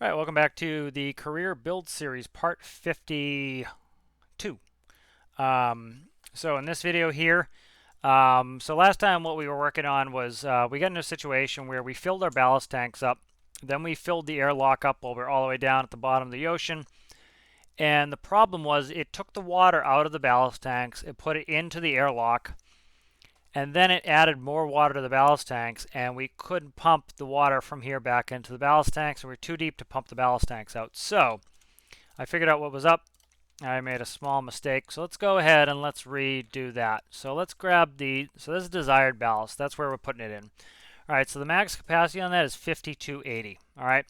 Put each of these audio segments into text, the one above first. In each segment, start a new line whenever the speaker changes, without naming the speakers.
All right, welcome back to the Career Build Series, part 52. So in this video here, so last time what we were working on was we got into a situation where we filled our ballast tanks up. Then we filled the airlock up while we were all the way down at the bottom of the ocean. And the problem was it took the water out of the ballast tanks, it put it into the airlock, and then it added more water to the ballast tanks, and we couldn't pump the water from here back into the ballast tanks, and we were too deep to pump the ballast tanks out. So I figured out what was up. I made a small mistake, so let's go ahead and let's redo that. So let's grab so this is desired ballast. That's where we're putting it in. All right, so the max capacity on that is 5280. All right,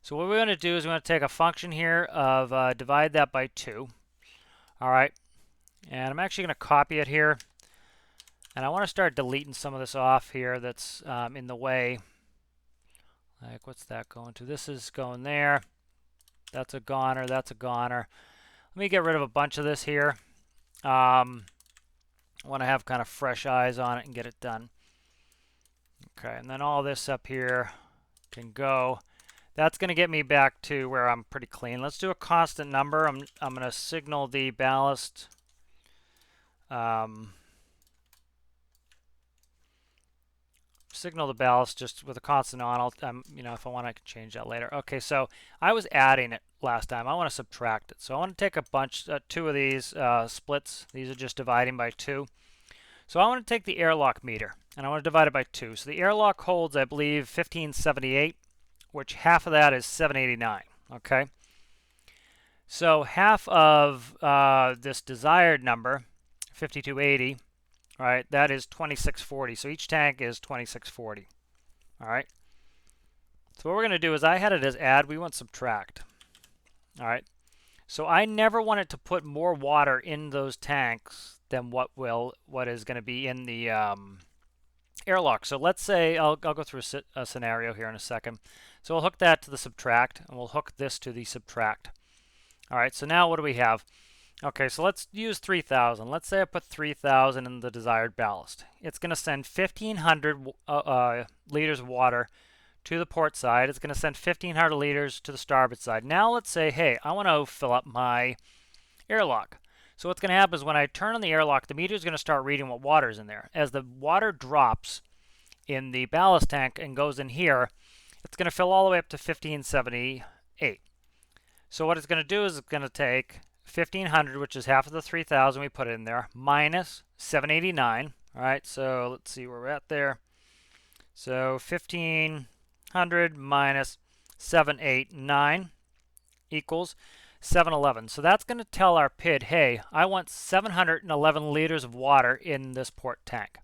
so what we're going to do is we're going to take a function here of divide that by 2. All right, and I'm actually going to copy it here. And I want to start deleting some of this off here that's in the way. Like, what's that going to? This is going there. That's a goner. That's a goner. Let me get rid of a bunch of this here. I want to have kind of fresh eyes on it and get it done. Okay, and then all this up here can go. That's going to get me back to where I'm pretty clean. Let's do a constant number. I'm going to signal the ballast. Signal the ballast just with a constant on. If I want, I can change that later. Okay, so I was adding it last time. I want to subtract it. So I want to take a bunch, 2 of these splits. These are just dividing by 2. So I want to take the airlock meter, and I want to divide it by 2. So the airlock holds, I believe, 1578, which half of that is 789. Okay. So half of this desired number, 5280. All right, that is 2640. So each tank is 2640. All right. So what we're going to do is I had it as add. We want subtract. All right. So I never wanted to put more water in those tanks than what is going to be in the airlock. So let's say I'll go through a scenario here in a second. So we'll hook that to the subtract, and we'll hook this to the subtract. All right. So now what do we have? Okay, so let's use 3,000. Let's say I put 3,000 in the desired ballast. It's going to send 1,500 liters of water to the port side. It's going to send 1,500 liters to the starboard side. Now let's say, hey, I want to fill up my airlock. So what's going to happen is when I turn on the airlock, the meter is going to start reading what water is in there. As the water drops in the ballast tank and goes in here, it's going to fill all the way up to 1,578. So what it's going to do is it's going to take 1,500, which is half of the 3,000 we put in there, minus 789. All right, so let's see where we're at there. So 1,500 minus 789 equals 711. So that's going to tell our PID, hey, I want 711 liters of water in this port tank.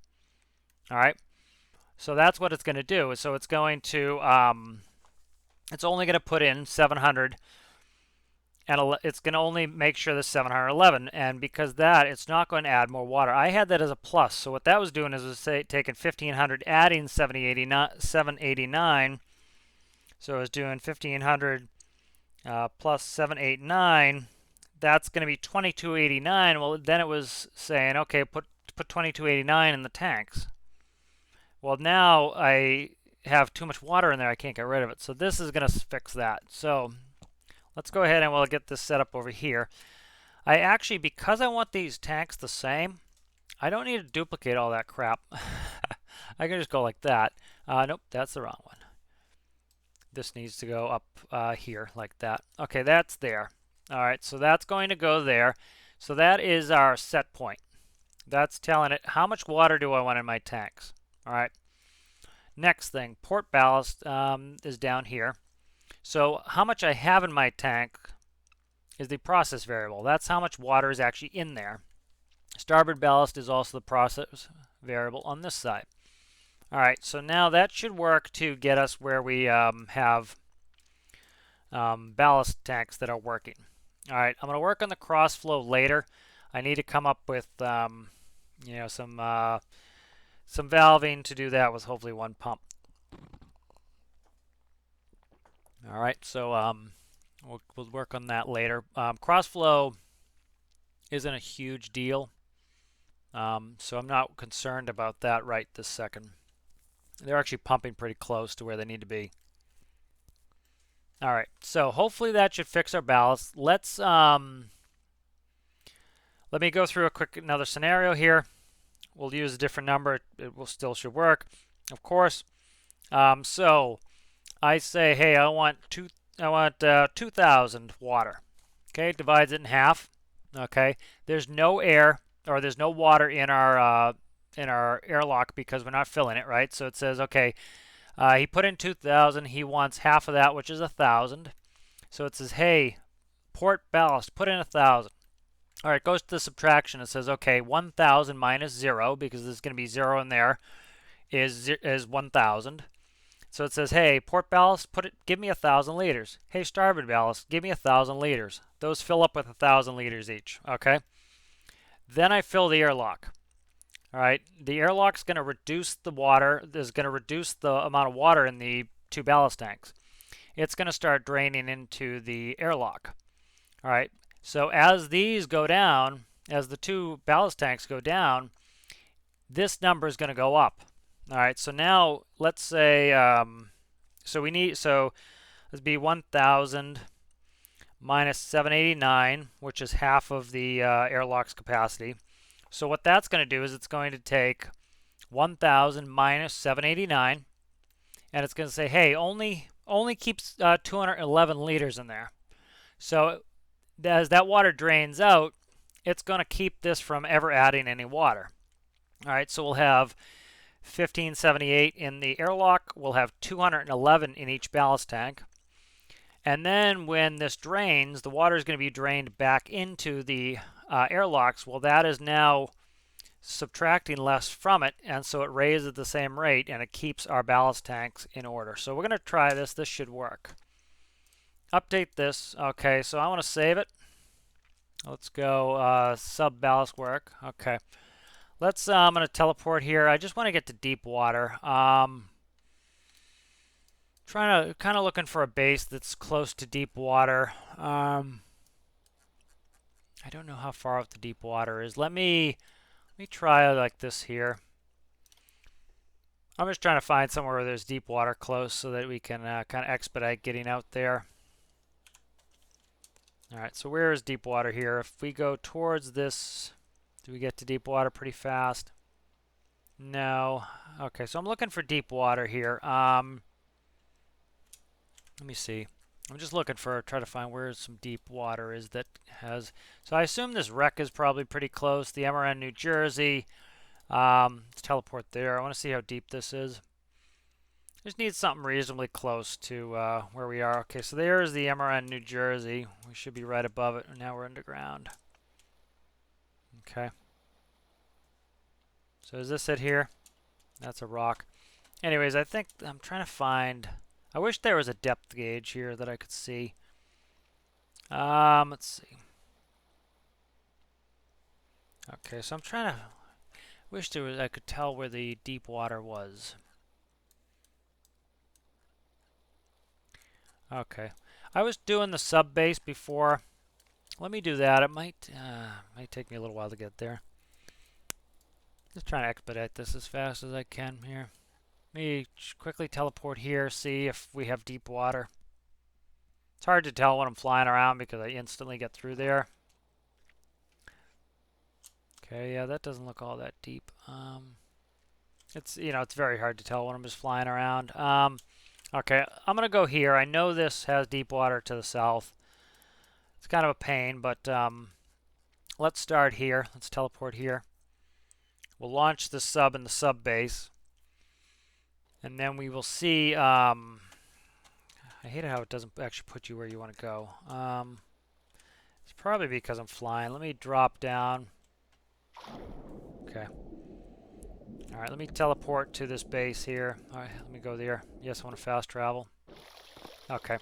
All right, so that's what it's going to do. So it's going to, it's only going to put in 700. And it's going to only make sure this 711, and because that, it's not going to add more water. I had that as a plus, so what that was doing is it was taking 1,500, adding 789, so it was doing 1,500 plus 789. That's going to be 2289. Well, then it was saying, okay, put 2289 in the tanks. Well, now I have too much water in there. I can't get rid of it, so this is going to fix that. So let's go ahead and we'll get this set up over here. I actually, because I want these tanks the same, I don't need to duplicate all that crap. I can just go like that. Nope, that's the wrong one. This needs to go up here like that. Okay, that's there. All right, so that's going to go there. So that is our set point. That's telling it how much water do I want in my tanks. All right. Next thing, port ballast is down here. So how much I have in my tank is the process variable. That's how much water is actually in there. Starboard ballast is also the process variable on this side. All right, so now that should work to get us where we have ballast tanks that are working. All right, I'm going to work on the cross flow later. I need to come up with some valving to do that with hopefully one pump. All right, so we'll work on that later. Crossflow isn't a huge deal, so I'm not concerned about that right this second. They're actually pumping pretty close to where they need to be. All right, so hopefully that should fix our ballast. Let me go through another scenario here. We'll use a different number. It will still should work, of course. So I say, hey, I want 2,000 water. Okay, divides it in half. Okay, there's no air or there's no water in our airlock because we're not filling it, right? So it says, okay, he put in 2,000. He wants half of that, which is 1,000. So it says, hey, port ballast, put in 1,000. All right, it goes to the subtraction. It says, okay, 1,000 minus 0, because there's going to be 0 in there, is 1,000. So it says, hey, port ballast, give me 1,000 liters. Hey, starboard ballast, give me 1,000 liters. Those fill up with 1,000 liters each, okay? Then I fill the airlock. All right, the airlock's going to reduce the water, is going to reduce the amount of water in the 2 ballast tanks. It's going to start draining into the airlock. All right, so as these go down, as the 2 ballast tanks go down, this number is going to go up. All right, so now let's say, so let's be 1,000 minus 789, which is half of the airlock's capacity. So what that's going to do is it's going to take 1,000 minus 789, and it's going to say, hey, only keeps 211 liters in there. So as that water drains out, it's going to keep this from ever adding any water. All right, so we'll have 1578 in the airlock. We'll have 211 in each ballast tank. And then when this drains, the water is going to be drained back into the airlocks. Well, that is now subtracting less from it, and so it raises at the same rate, and it keeps our ballast tanks in order. So we're going to try this. This should work. Update this. Okay, so I want to save it. Let's go sub ballast work. Okay. I'm going to teleport here. I just want to get to deep water. Kind of looking for a base that's close to deep water. I don't know how far out the deep water is. Let me try like this here. I'm just trying to find somewhere where there's deep water close so that we can kind of expedite getting out there. All right, so where is deep water here? If we go towards this, do we get to deep water pretty fast? No. Okay, so I'm looking for deep water here. Let me see. I'm just looking for, try to find where some deep water is that has. So I assume this wreck is probably pretty close. The MRN New Jersey. Let's teleport there. I want to see how deep this is. Just need something reasonably close to where we are. Okay, so there's the MRN New Jersey. We should be right above it. Now we're underground. Okay. So is this it here? That's a rock. Anyways, I think I'm trying to find. I wish there was a depth gauge here that I could see. Let's see. Okay, so I'm trying to. Wish there was. I could tell where the deep water was. Okay, I was doing the sub base before. Let me do that. It might take me a little while to get there. Just trying to expedite this as fast as I can here. Let me quickly teleport here, see if we have deep water. It's hard to tell when I'm flying around because I instantly get through there. Okay, yeah, that doesn't look all that deep. It's very hard to tell when I'm just flying around. Okay, I'm gonna go here. I know this has deep water to the south. It's kind of a pain, but let's start here. Let's teleport here. We'll launch the sub in the sub base. And then we will see, I hate how it doesn't actually put you where you want to go. It's probably because I'm flying. Let me drop down. Okay. All right, let me teleport to this base here. All right, let me go there. Yes, I want to fast travel. Okay.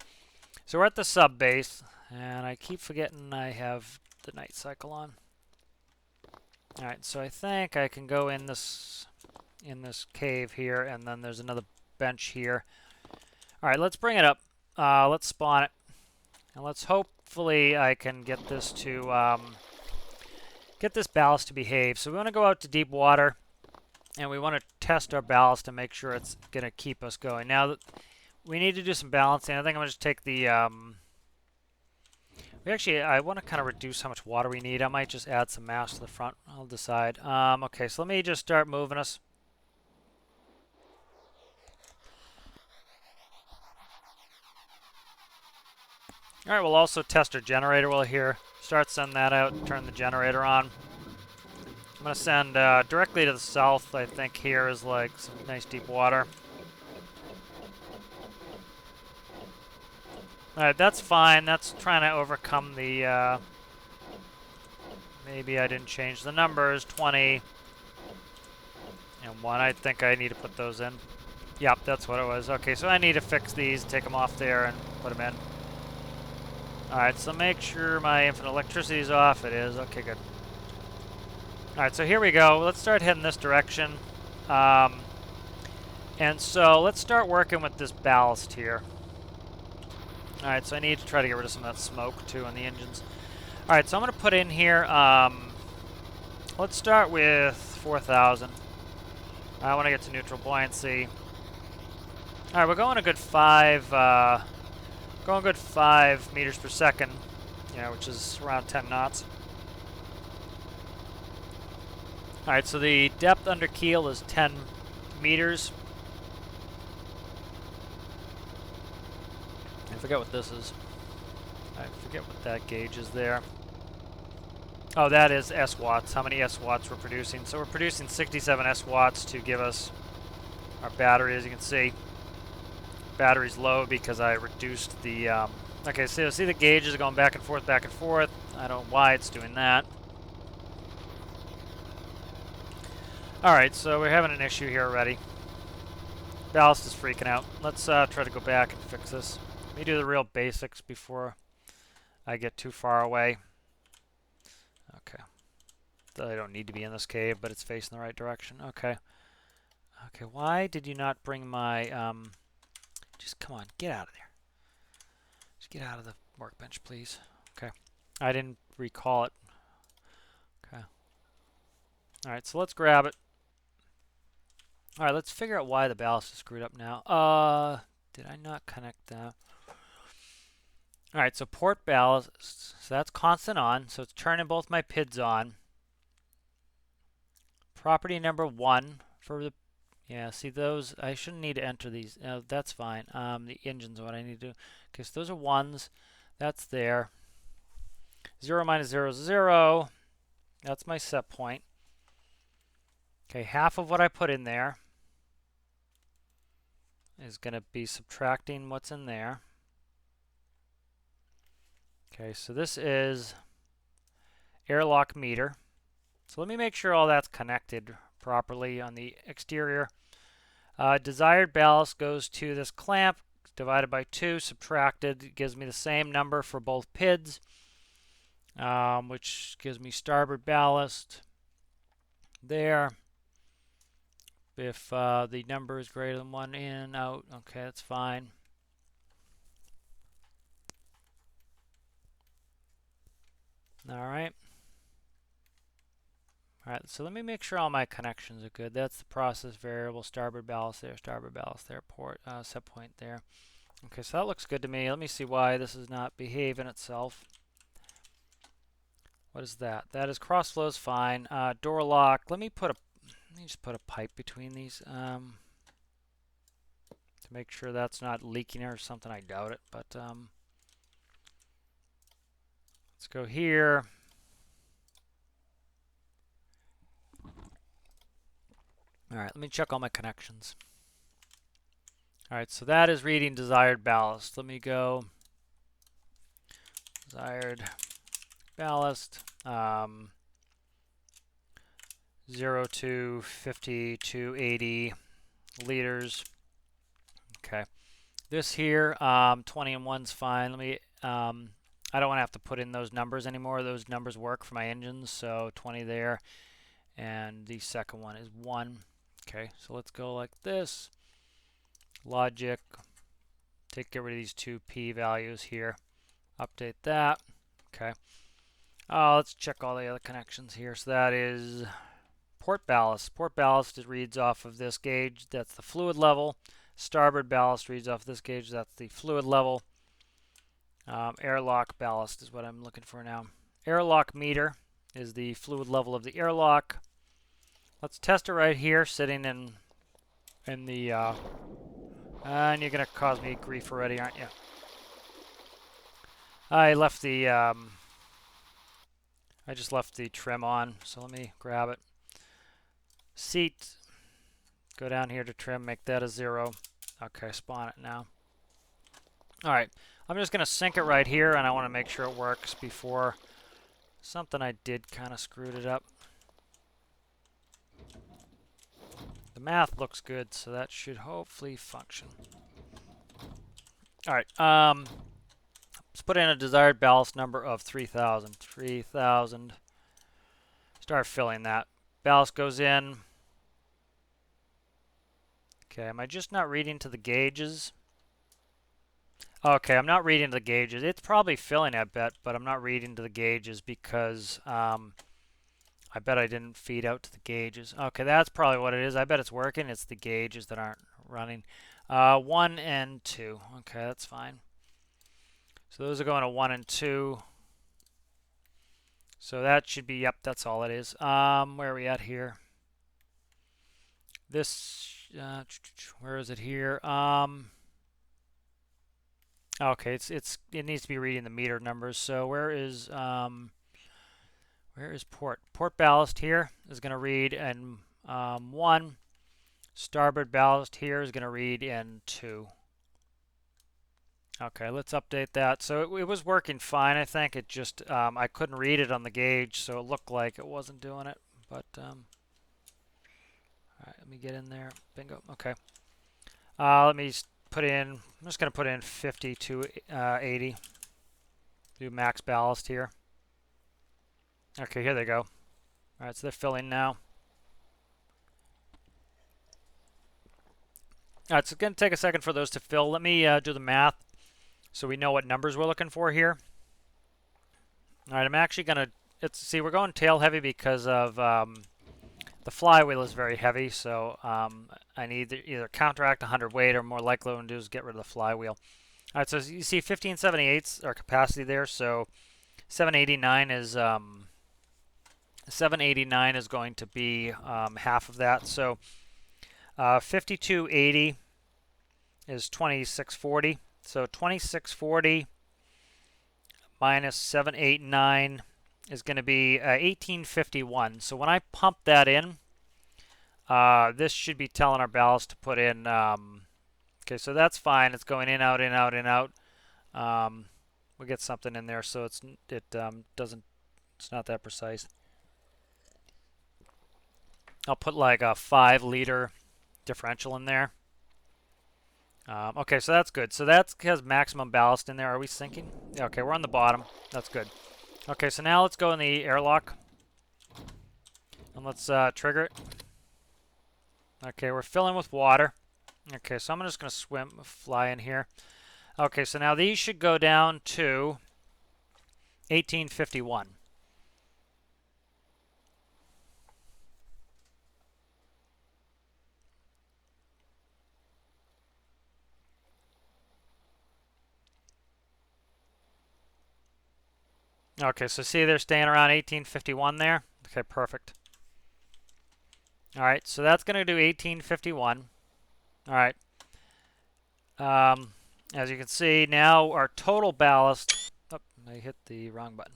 So we're at the sub base, and I keep forgetting I have the night cycle on. All right, so I think I can go in this cave here, and then there's another bench here. All right, let's bring it up. Let's spawn it, and let's hopefully I can get this to get this ballast to behave. So we want to go out to deep water, and we want to test our ballast and make sure it's going to keep us going. Now, we need to do some balancing. I think I'm going to just take the... I want to kind of reduce how much water we need. I might just add some mass to the front. I'll decide. Okay, so let me just start moving us. All right, we'll also test our generator while here. Start sending that out, turn the generator on. I'm going to send directly to the south. I think here is like some nice deep water. All right, that's fine. That's trying to overcome the... maybe I didn't change the numbers. 20 and 1. I think I need to put those in. Yep, that's what it was. Okay, so I need to fix these, take them off there, and put them in. Alright, so make sure my infinite electricity is off. It is. Okay, good. Alright, so here we go. Let's start heading this direction. And so let's start working with this ballast here. Alright, so I need to try to get rid of some of that smoke, too, on the engines. Alright, so I'm going to put in here, let's start with 4,000. I want to get to neutral buoyancy. Alright, we're going a good 5 meters per second, which is around 10 knots. Alright, so the depth under keel is 10 meters. I forget what this is. I forget what that gauge is there. Oh, that is S watts. How many S watts we're producing? So we're producing 67 S watts to give us our battery, as you can see. Battery's low because I reduced the... okay, so see the gauges going back and forth, back and forth. I don't know why it's doing that. Alright, so we're having an issue here already. Ballast is freaking out. Let's try to go back and fix this. Let me do the real basics before I get too far away. Okay. I don't need to be in this cave, but it's facing the right direction. Okay. Okay, why did you not bring my... just come on, get out of there. Just get out of the workbench, please. Okay. I didn't recall it. Okay. Alright, so let's grab it. Alright, let's figure out why the ballast is screwed up now. Did I not connect that? Alright, so port ballast, so that's constant on, so it's turning both my PIDs on. Property number 1 for the, yeah, see those, I shouldn't need to enter these, that's fine. The engine's what I need to do. Okay, so those are 1s, that's there. 0 minus 0 is 0, that's my set point. Okay, half of what I put in there is going to be subtracting what's in there. Okay, so this is airlock meter. So let me make sure all that's connected properly on the exterior. Desired ballast goes to this clamp, divided by 2, subtracted. It gives me the same number for both PIDs, which gives me starboard ballast there. If the number is greater than 1 in, out, okay, that's fine. Alright. Alright, so let me make sure all my connections are good. That's the process variable, starboard ballast there, port, set point there. Okay, so that looks good to me. Let me see why this is not behaving itself. What is that? That is cross flows fine. Door lock. Let me just put a pipe between these to make sure that's not leaking or something. I doubt it, but let's go here. Alright, let me check all my connections. Alright, so that is reading desired ballast. Let me go desired ballast 0 to 50 to 80 liters. Okay. This here, 20 and 1's fine. Let me, I don't want to have to put in those numbers anymore. Those numbers work for my engines, so 20 there. And the second one is 1. Okay, so let's go like this. Logic. Get rid of these 2 P values here. Update that. Okay. Let's check all the other connections here. So that is port ballast. Port ballast reads off of this gauge. That's the fluid level. Starboard ballast reads off this gauge. That's the fluid level. Airlock ballast is what I'm looking for now. Airlock meter is the fluid level of the airlock. Let's test it right here, sitting in the. And you're gonna cause me grief already, aren't you? I left the. I just left the trim on, so let me grab it. Seat. Go down here to trim, make that a 0. Okay, spawn it now. All right, I'm just gonna sync it right here, and I want to make sure it works before something I did kind of screwed it up. The math looks good, so that should hopefully function. All right, let's put in a desired ballast number of 3,000. 3,000. Start filling that. Ballast goes in. Okay, am I just not reading to the gauges? Okay, I'm not reading to the gauges. It's probably filling, I bet, but I'm not reading to the gauges because I bet I didn't feed out to the gauges. Okay, that's probably what it is. I bet it's working. It's the gauges that aren't running. 1 and 2. Okay, that's fine. So those are going to 1 and 2. So that should be, yep, that's all it is. Where are we at here? This, where is it here? Okay, it needs to be reading the meter numbers. So where is port? Port ballast here is going to read in 1. Starboard ballast here is going to read in 2. Okay, let's update that. So it was working fine, I think. It just I couldn't read it on the gauge, so it looked like it wasn't doing it. But all right, let me get in there. Bingo. Okay. Let me put in. I'm just going to put in 50 to 80. Do max ballast here. Okay, here they go. All right, so they're filling now. All right, so it's going to take a second for those to fill. Let me do the math so we know what numbers we're looking for here. All right, I'm actually going to, see, we're going tail heavy because of the flywheel is very heavy, so I need to either counteract 100 weight or more likely what I'm going to do is get rid of the flywheel. All right, so you see 1578 our capacity there, so 789 is 789 is going to be half of that. So 5280 is 2640. So 2640 minus 789 is going to be 1851. So when I pump that in, this should be telling our ballast to put in. Okay, so that's fine. It's going in, out, in, out, in, out. We'll get something in there, so it's not that precise. I'll put like a 5-liter differential in there. Okay, so that's good. So that has maximum ballast in there. Are we sinking? Yeah, okay, we're on the bottom. That's good. Okay, so now let's go in the airlock. And let's trigger it. Okay, we're filling with water. Okay, so I'm just going to fly in here. Okay, so now these should go down to 1851. Okay, so see they're staying around 1851 there. Okay, perfect. All right, so that's going to do 1851. All right. As you can see, now our total ballast... Oh, I hit the wrong button.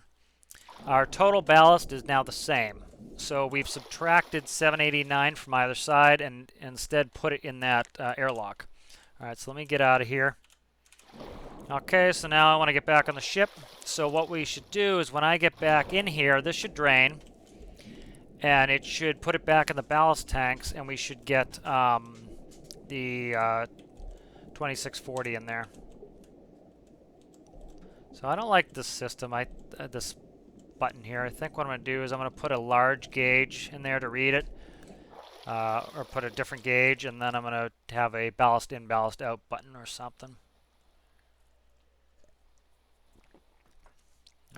Our total ballast is now the same. So we've subtracted 789 from either side and instead put it in that airlock. All right, so let me get out of here. Okay, so now I want to get back on the ship. So what we should do is when I get back in here, this should drain. And it should put it back in the ballast tanks, and we should get the 2640 in there. So I don't like this system, this button here. I think what I'm going to do is I'm going to put a large gauge in there to read it. Or put a different gauge, and then I'm going to have a ballast in, ballast out button or something.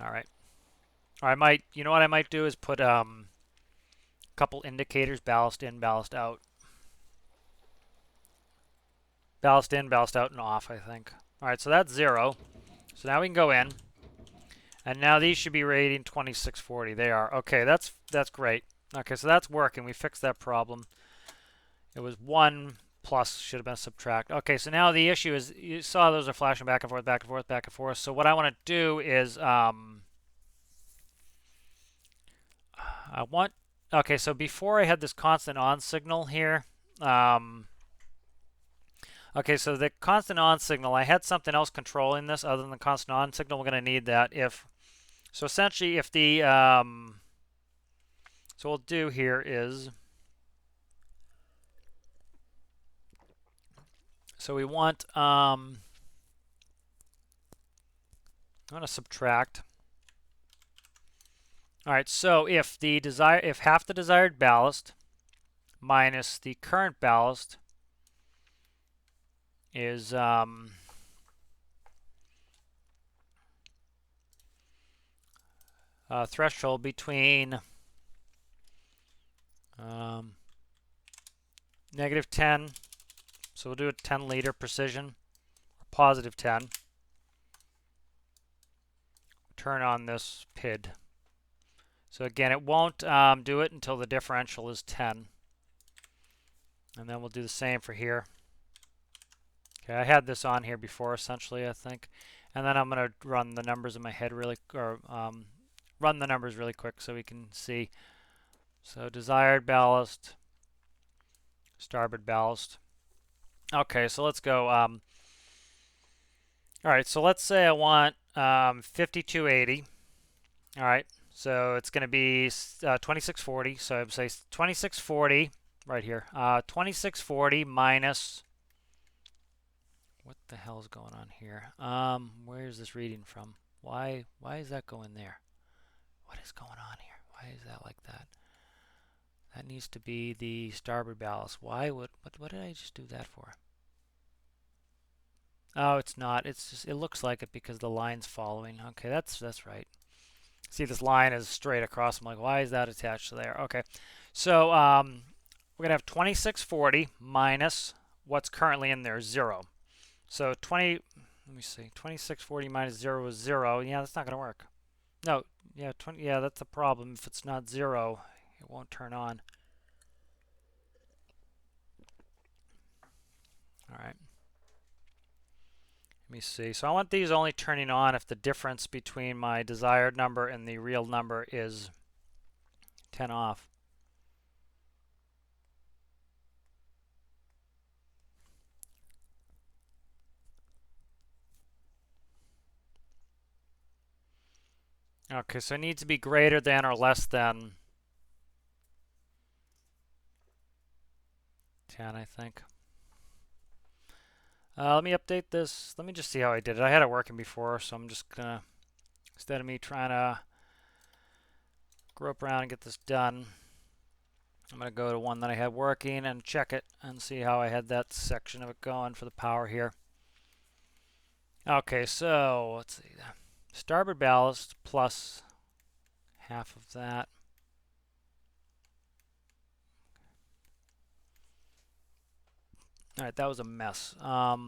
All right. Or I might, you know what I might do is put a couple indicators, ballast in, ballast out. Ballast in, ballast out, and off, I think. All right, so that's 0. So now we can go in. And now these should be rating 2640. They are. Okay, that's great. Okay, so that's working. We fixed that problem. It was 1 plus, should have been subtract. Okay, so now the issue is, you saw those are flashing back and forth, back and forth, back and forth. So what I want to do is, okay, so before I had this constant on signal here, okay, so the constant on signal, I had something else controlling this other than the constant on signal. We're going to need that so essentially if the, so what we'll do here is, so we want, I'm going to subtract. All right, so if half the desired ballast minus the current ballast is threshold between -10, so we'll do a 10 liter precision, or positive 10. Turn on this PID. So again, it won't do it until the differential is 10. And then we'll do the same for here. Okay, I had this on here before, essentially, I think. And then I'm going to run the numbers in my head run the numbers really quick so we can see. So desired ballast, starboard ballast. Okay, so let's go. All right, so let's say I want 5280. All right, so it's going to be 2640. So I would say 2640 right here. 2640 minus, what the hell is going on here? Where is this reading from? Why is that going there? What is going on here? Why is that like that? That needs to be the starboard ballast. What did I just do that for? Oh, it's not. It's just, it looks like it because the line's following. Okay, that's right. See, this line is straight across. I'm like, why is that attached to there? Okay, so we're gonna have 2640 minus what's currently in there, 0. So let me see, 2640 minus 0 is 0. Yeah, that's not gonna work. No, yeah, yeah, that's the problem. If it's not 0, it won't turn on. All right. Let me see. So I want these only turning on if the difference between my desired number and the real number is 10 off. Okay, so it needs to be greater than or less than 10, I think. Let me update this. Let me just see how I did it. I had it working before, so I'm just gonna, instead of me trying to grope around and get this done, I'm gonna go to one that I had working and check it and see how I had that section of it going for the power here. Okay, so let's see. Starboard ballast plus half of that. All right, that was a mess. Let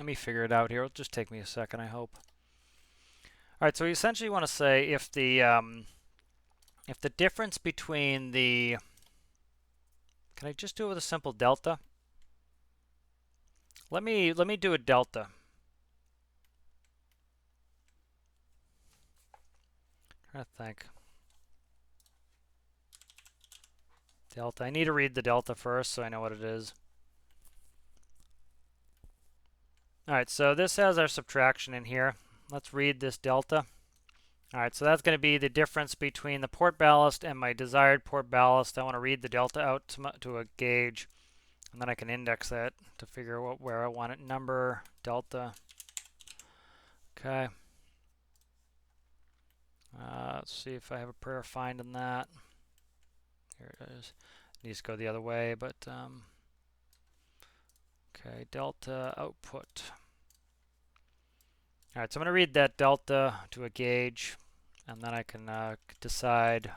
me figure it out here. It'll just take me a second, I hope. All right, so we essentially want to say if the difference between the, can I just do it with a simple delta? Let me do a delta. I think. Delta. I need to read the delta first so I know what it is. All right, so this has our subtraction in here. Let's read this delta. All right, so that's going to be the difference between the port ballast and my desired port ballast. I want to read the delta out to a gauge, and then I can index that to figure out where I want it. Number, delta. Okay. Let's see if I have a prayer of finding that. Here it is. It needs to go the other way, but okay, delta output. All right, so I'm going to read that delta to a gauge, and then I can decide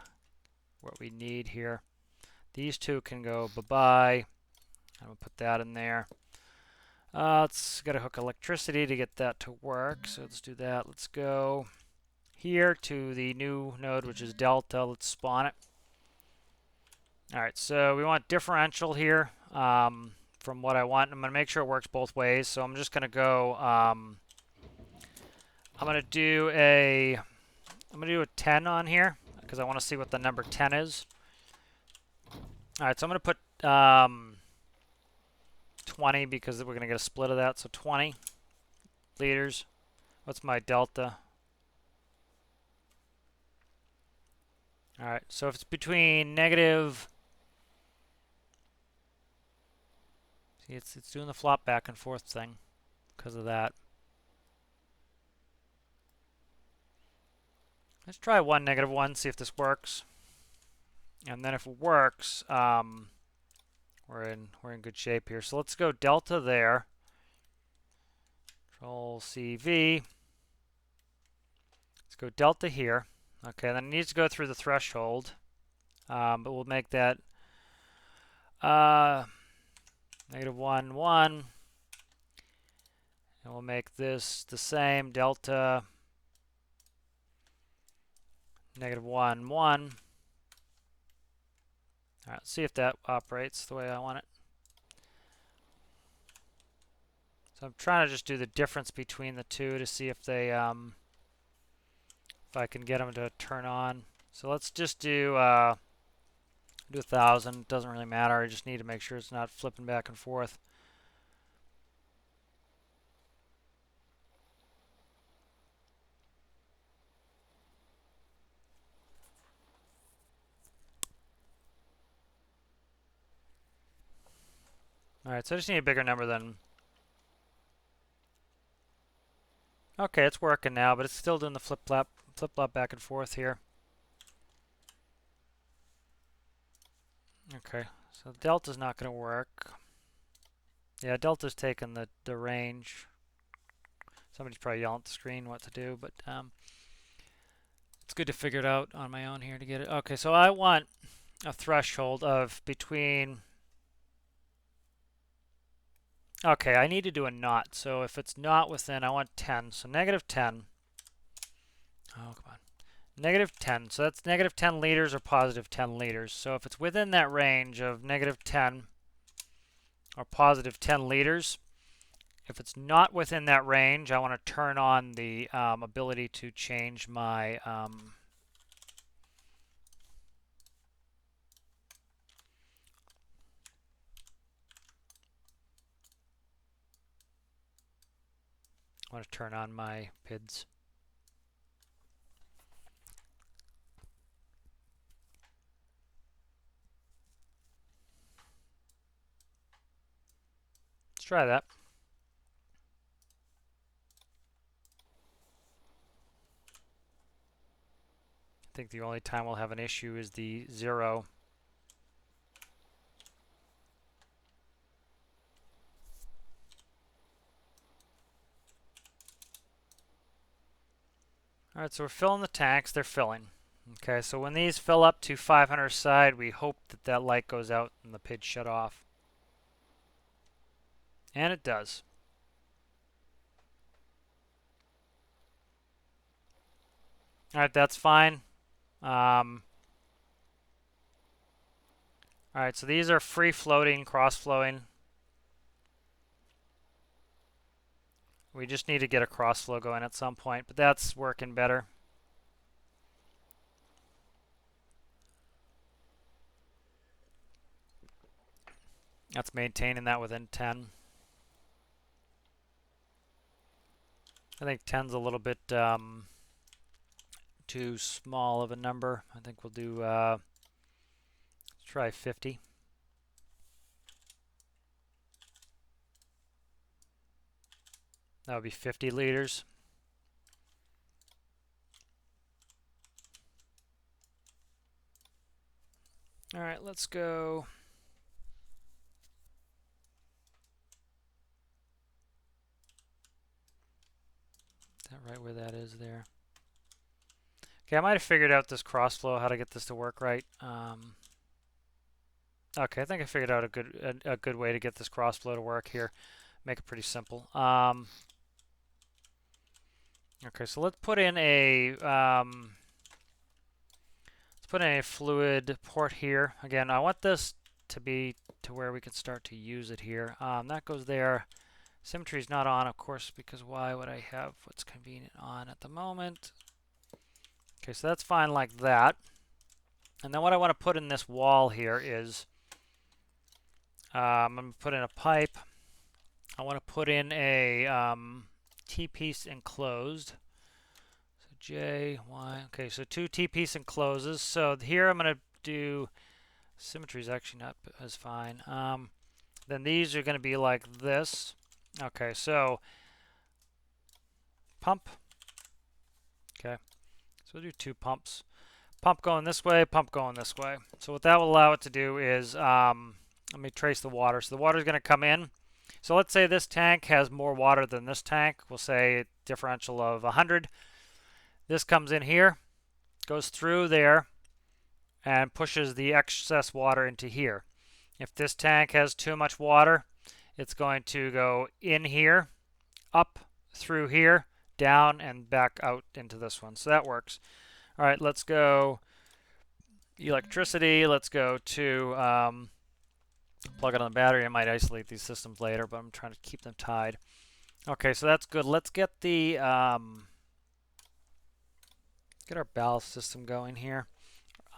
what we need here. These two can go bye-bye. I'm going to put that in there. Let's gotta hook electricity to get that to work. So let's do that. Let's go here to the new node, which is delta. Let's spawn it. All right, so we want differential here from what I want. I'm going to make sure it works both ways. So I'm just going to go, I'm going to do a 10 on here because I want to see what the number 10 is. All right, so I'm going to put 20 because we're going to get a split of that. So 20 liters. What's my delta? All right, so if it's between negative, see, it's doing the flop back and forth thing because of that. Let's try 1, -1, see if this works. And then if it works, we're in good shape here. So let's go delta there. Control CV. Let's go delta here. Okay, then it needs to go through the threshold, but we'll make that -1, 1, and we'll make this the same, delta -1, 1. All right, let's see if that operates the way I want it. So I'm trying to just do the difference between the two to see if they, if I can get them to turn on. So let's just do 1,000. It doesn't really matter. I just need to make sure it's not flipping back and forth. All right, so I just need a bigger number than. Okay, it's working now, but it's still doing the flip-flop back and forth here. Okay, so delta's not going to work. Yeah, delta's taking the range. Somebody's probably yelling at the screen what to do, but it's good to figure it out on my own here to get it. Okay, so I want a threshold of between. Okay, I need to do a not. So if it's not within, I want 10. So -10. Oh, come on. -10. So that's -10 liters or +10 liters. So if it's within that range of -10 or +10 liters, if it's not within that range, I want to turn on the ability to change my I want to turn on my PIDs. Let's try that. I think the only time we'll have an issue is the 0. All right, so we're filling the tanks. They're filling. Okay, so when these fill up to 500 side, we hope that that light goes out and the PID shut off. And it does. All right, that's fine. All right, so these are free floating, cross flowing. We just need to get a cross flow going at some point, but that's working better. That's maintaining that within 10. I think 10's a little bit too small of a number. I think we'll do, let's try 50. That would be 50 liters. All right, let's go. Is that right where that is there? Okay, I might have figured out this cross flow, how to get this to work right. Okay, I think I figured out a good way to get this cross flow to work here. Make it pretty simple. Okay, so let's put in a fluid port here. Again, I want this to be to where we can start to use it here. That goes there. Symmetry is not on, of course, because why would I have what's convenient on at the moment? Okay, so that's fine like that. And then what I want to put in this wall here is I'm going to put in a pipe. I want to put in a T-piece enclosed. So J, Y. Okay, so 2 T-piece encloses. So here I'm going to do symmetry is actually not as fine. Then these are going to be like this. Okay, so pump. Okay, so we'll do 2 pumps. Pump going this way, pump going this way. So what that will allow it to do is, let me trace the water. So the water is going to come in. So let's say this tank has more water than this tank. We'll say a differential of 100. This comes in here, goes through there, and pushes the excess water into here. If this tank has too much water, it's going to go in here, up through here, down, and back out into this one. So that works. All right, let's go electricity. Let's go to plug it on the battery. I might isolate these systems later, but I'm trying to keep them tied. Okay, so that's good. Let's get the get our ballast system going here.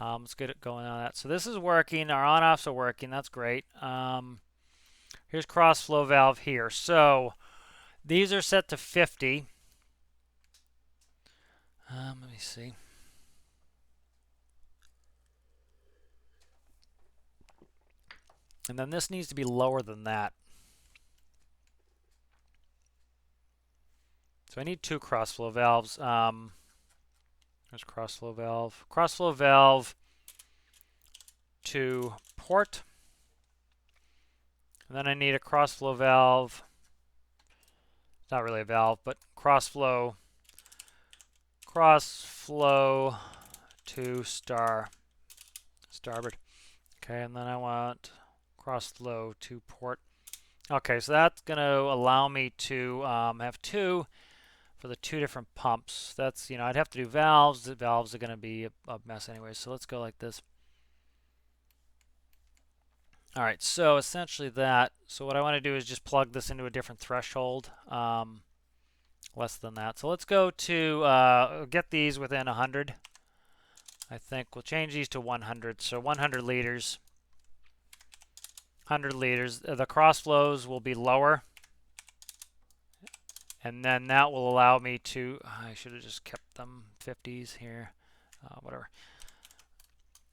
Let's get it going on that. So this is working. Our on-offs are working. That's great. Here's cross flow valve here. So these are set to 50. Let me see. And then this needs to be lower than that. So I need 2 cross flow valves. There's cross flow valve. Cross flow valve to port. And then I need a cross flow valve. It's not really a valve, but cross flow to starboard. Okay, and then I want cross flow to port. Okay, so that's going to allow me to have 2 for the 2 different pumps. That's, I'd have to do valves. The valves are going to be a mess anyway, so let's go like this. All right, so essentially that. So what I want to do is just plug this into a different threshold, less than that. So let's go to get these within 100. I think we'll change these to 100. So 100 liters. 100 liters. The cross flows will be lower. And then that will allow me to, I should have just kept them 50s here, whatever.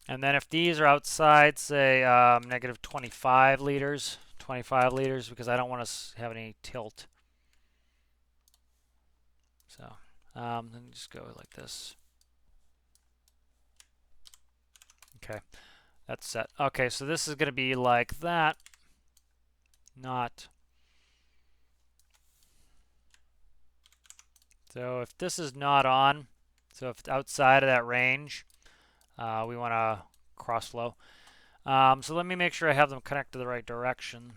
And then if these are outside, say negative 25 liters, because I don't want to have any tilt. So then just go like this. Okay, that's set. Okay, so this is going to be like that, not. So if this is not on, so if it's outside of that range, we want to cross flow. So let me make sure I have them connected the right direction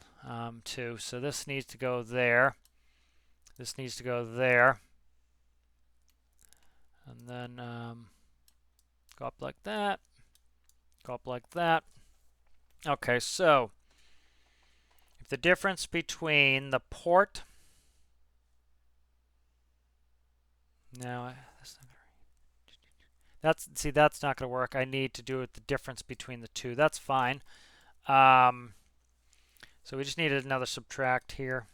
too. So this needs to go there. This needs to go there. And then go up like that. Go up like that. Okay, so if the difference between the port. Now, that's not going to work. I need to do it the difference between the 2. That's fine. So we just needed another subtract here.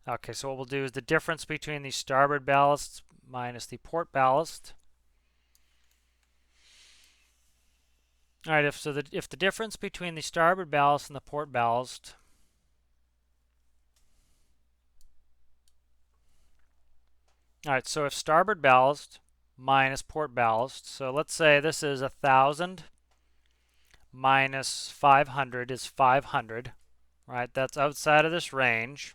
Okay, so what we'll do is the difference between the starboard ballast minus the port ballast. All right, if the difference between the starboard ballast and the port ballast all right, so if starboard ballast minus port ballast, so let's say this is 1,000 minus 500 is 500, right? That's outside of this range.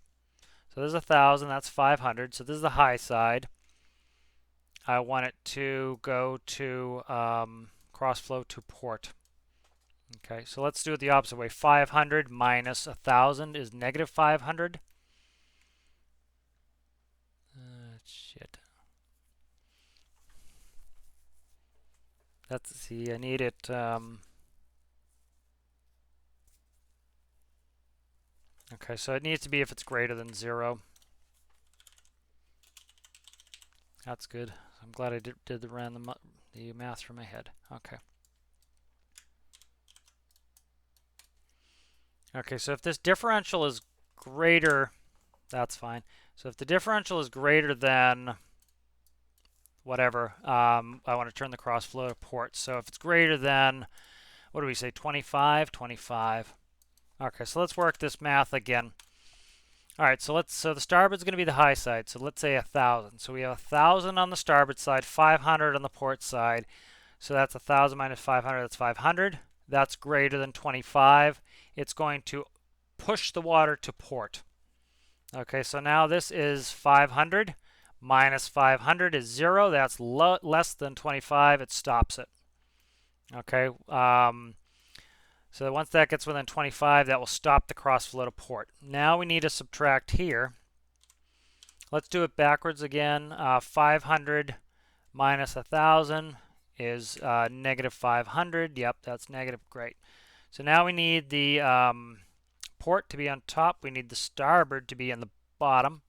So there's 1,000, that's 500. So this is the high side. I want it to go to cross flow to port. Okay, so let's do it the opposite way. 500 minus 1,000 is negative 500. Shit. Let's see, I need it. Okay, so it needs to be if it's greater than 0. That's good. I'm glad I did the math from my head. Okay. Okay, so if this differential is greater, that's fine. So if the differential is greater than whatever, I want to turn the cross flow to port. So if it's greater than, what do we say, 25? 25. Okay, so let's work this math again. All right, so the starboard's going to be the high side. So let's say 1,000. So we have 1,000 on the starboard side, 500 on the port side. So that's 1,000 minus 500. That's 500. That's greater than 25. It's going to push the water to port. Okay, so now this is 500 minus 500 is 0. That's less than 25. It stops it. Okay. So once that gets within 25, that will stop the cross flow to port. Now we need to subtract here. Let's do it backwards again. 500 minus 1,000 is negative 500. Yep, that's negative. Great. So now we need the port to be on top. We need the starboard to be on the bottom.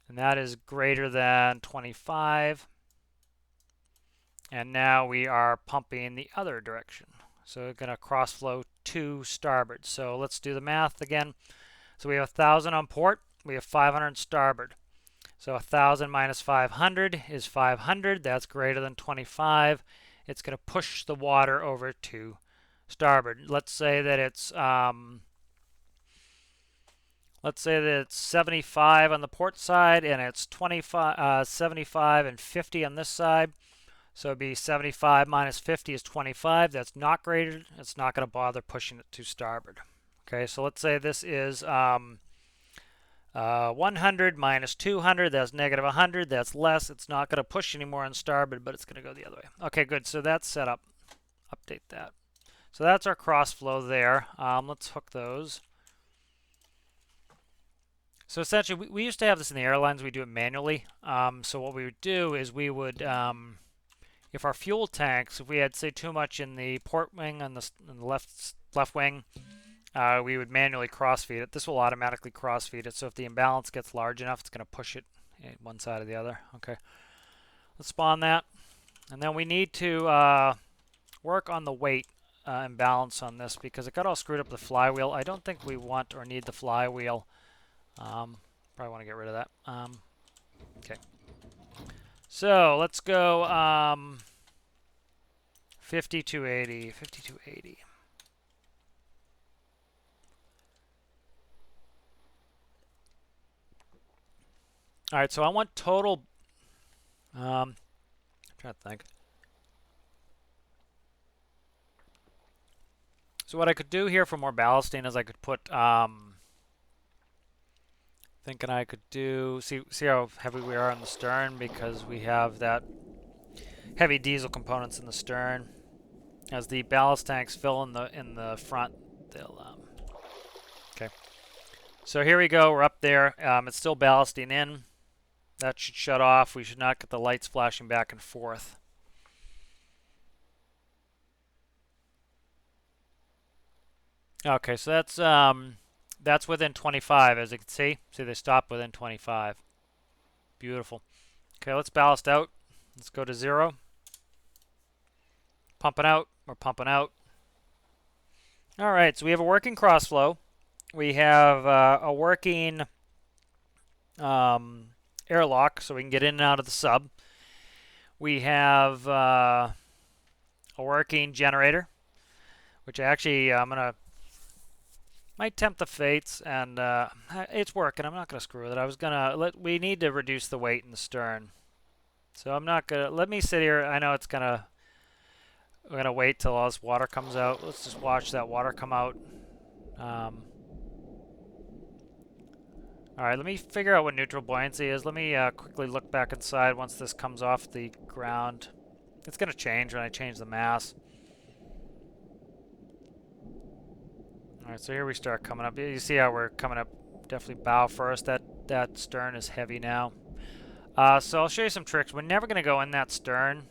And that is greater than 25. And now we are pumping the other direction. So we're going to cross flow to starboard. So let's do the math again. So we have 1,000 on port. We have 500 starboard. So 1,000 minus 500 is 500. That's greater than 25. It's going to push the water over to starboard. Let's say that it's 75 on the port side, and it's 75 and 50 on this side. So it'd be 75 minus 50 is 25. That's not greater. It's not going to bother pushing it to starboard. Okay, so let's say this is 100 minus 200. That's negative 100. That's less. It's not going to push anymore on starboard, but it's going to go the other way. Okay, good. So that's set up. Update that. So that's our cross flow there. Let's hook those. So essentially, we used to have this in the airlines. We do it manually. So what we would do is we would if our fuel tanks, if we had, say, too much in the port wing and the left wing, we would manually cross-feed it. This will automatically cross-feed it, so if the imbalance gets large enough, it's going to push it one side or the other. Okay, let's spawn that. And then we need to work on the weight imbalance on this because it got all screwed up with the flywheel. I don't think we want or need the flywheel. Probably want to get rid of that. Okay. So let's go 5280, 5280. All right, so I want total. I'm trying to think. So what I could do here for more ballasting is I could put. Thinking I could do, see how heavy we are on the stern because we have that heavy diesel components in the stern. As the ballast tanks fill in the front, they'll okay. So here we go. We're up there. It's still ballasting in. That should shut off. We should not get the lights flashing back and forth. Okay, so that's within 25, as you can see. See, they stop within 25. Beautiful. Okay, let's ballast out. Let's go to 0. Pumping out. We're pumping out. All right, so we have a working cross flow. We have a working airlock, so we can get in and out of the sub. We have a working generator, which actually I'm going to might tempt the fates, and it's working. I'm not going to screw with it. We need to reduce the weight in the stern. So I'm not going to, let me sit here. I know it's going to, we're going to wait till all this water comes out. Let's just watch that water come out. All right, let me figure out what neutral buoyancy is. Let me quickly look back inside once this comes off the ground. It's going to change when I change the mass. All right, so here we start coming up. You see how we're coming up definitely bow first. That stern is heavy now. So I'll show you some tricks. We're never going to go in that stern.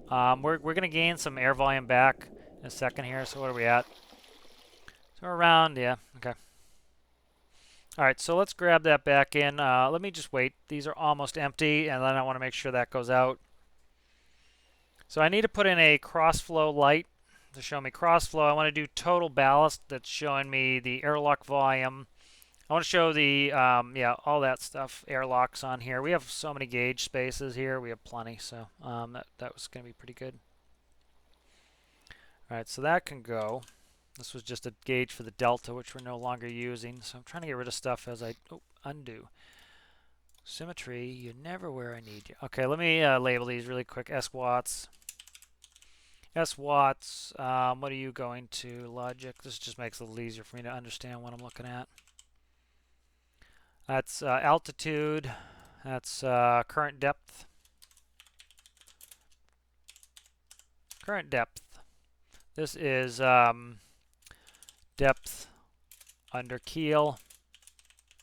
We're going to gain some air volume back in a second here. So what are we at? So we're around, yeah, okay. All right, so let's grab that back in. Let me just wait. These are almost empty, and then I want to make sure that goes out. So I need to put in a cross-flow light to show me cross-flow. I want to do total ballast. That's showing me the airlock volume. I want to show the, yeah, all that stuff, airlocks on here. We have so many gauge spaces here. We have plenty, so that was going to be pretty good. All right, so that can go. This was just a gauge for the delta, which we're no longer using. So I'm trying to get rid of stuff as I undo. Symmetry, you're never where I need you. Okay, let me label these really quick. S watts. S watts. What are you going to? Logic. This just makes it a little easier for me to understand what I'm looking at. That's altitude. That's current depth. Current depth. This is depth under keel.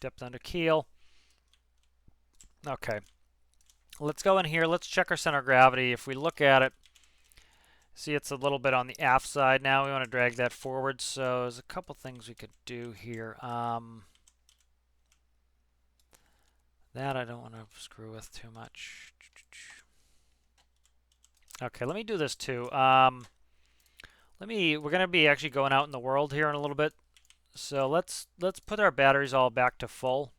Depth under keel. Okay. Let's go in here. Let's check our center of gravity. If we look at it, see it's a little bit on the aft side now. We want to drag that forward. So there's a couple things we could do here. That I don't want to screw with too much. Okay, let me do this too. We're going to be actually going out in the world here in a little bit. So let's put our batteries all back to full.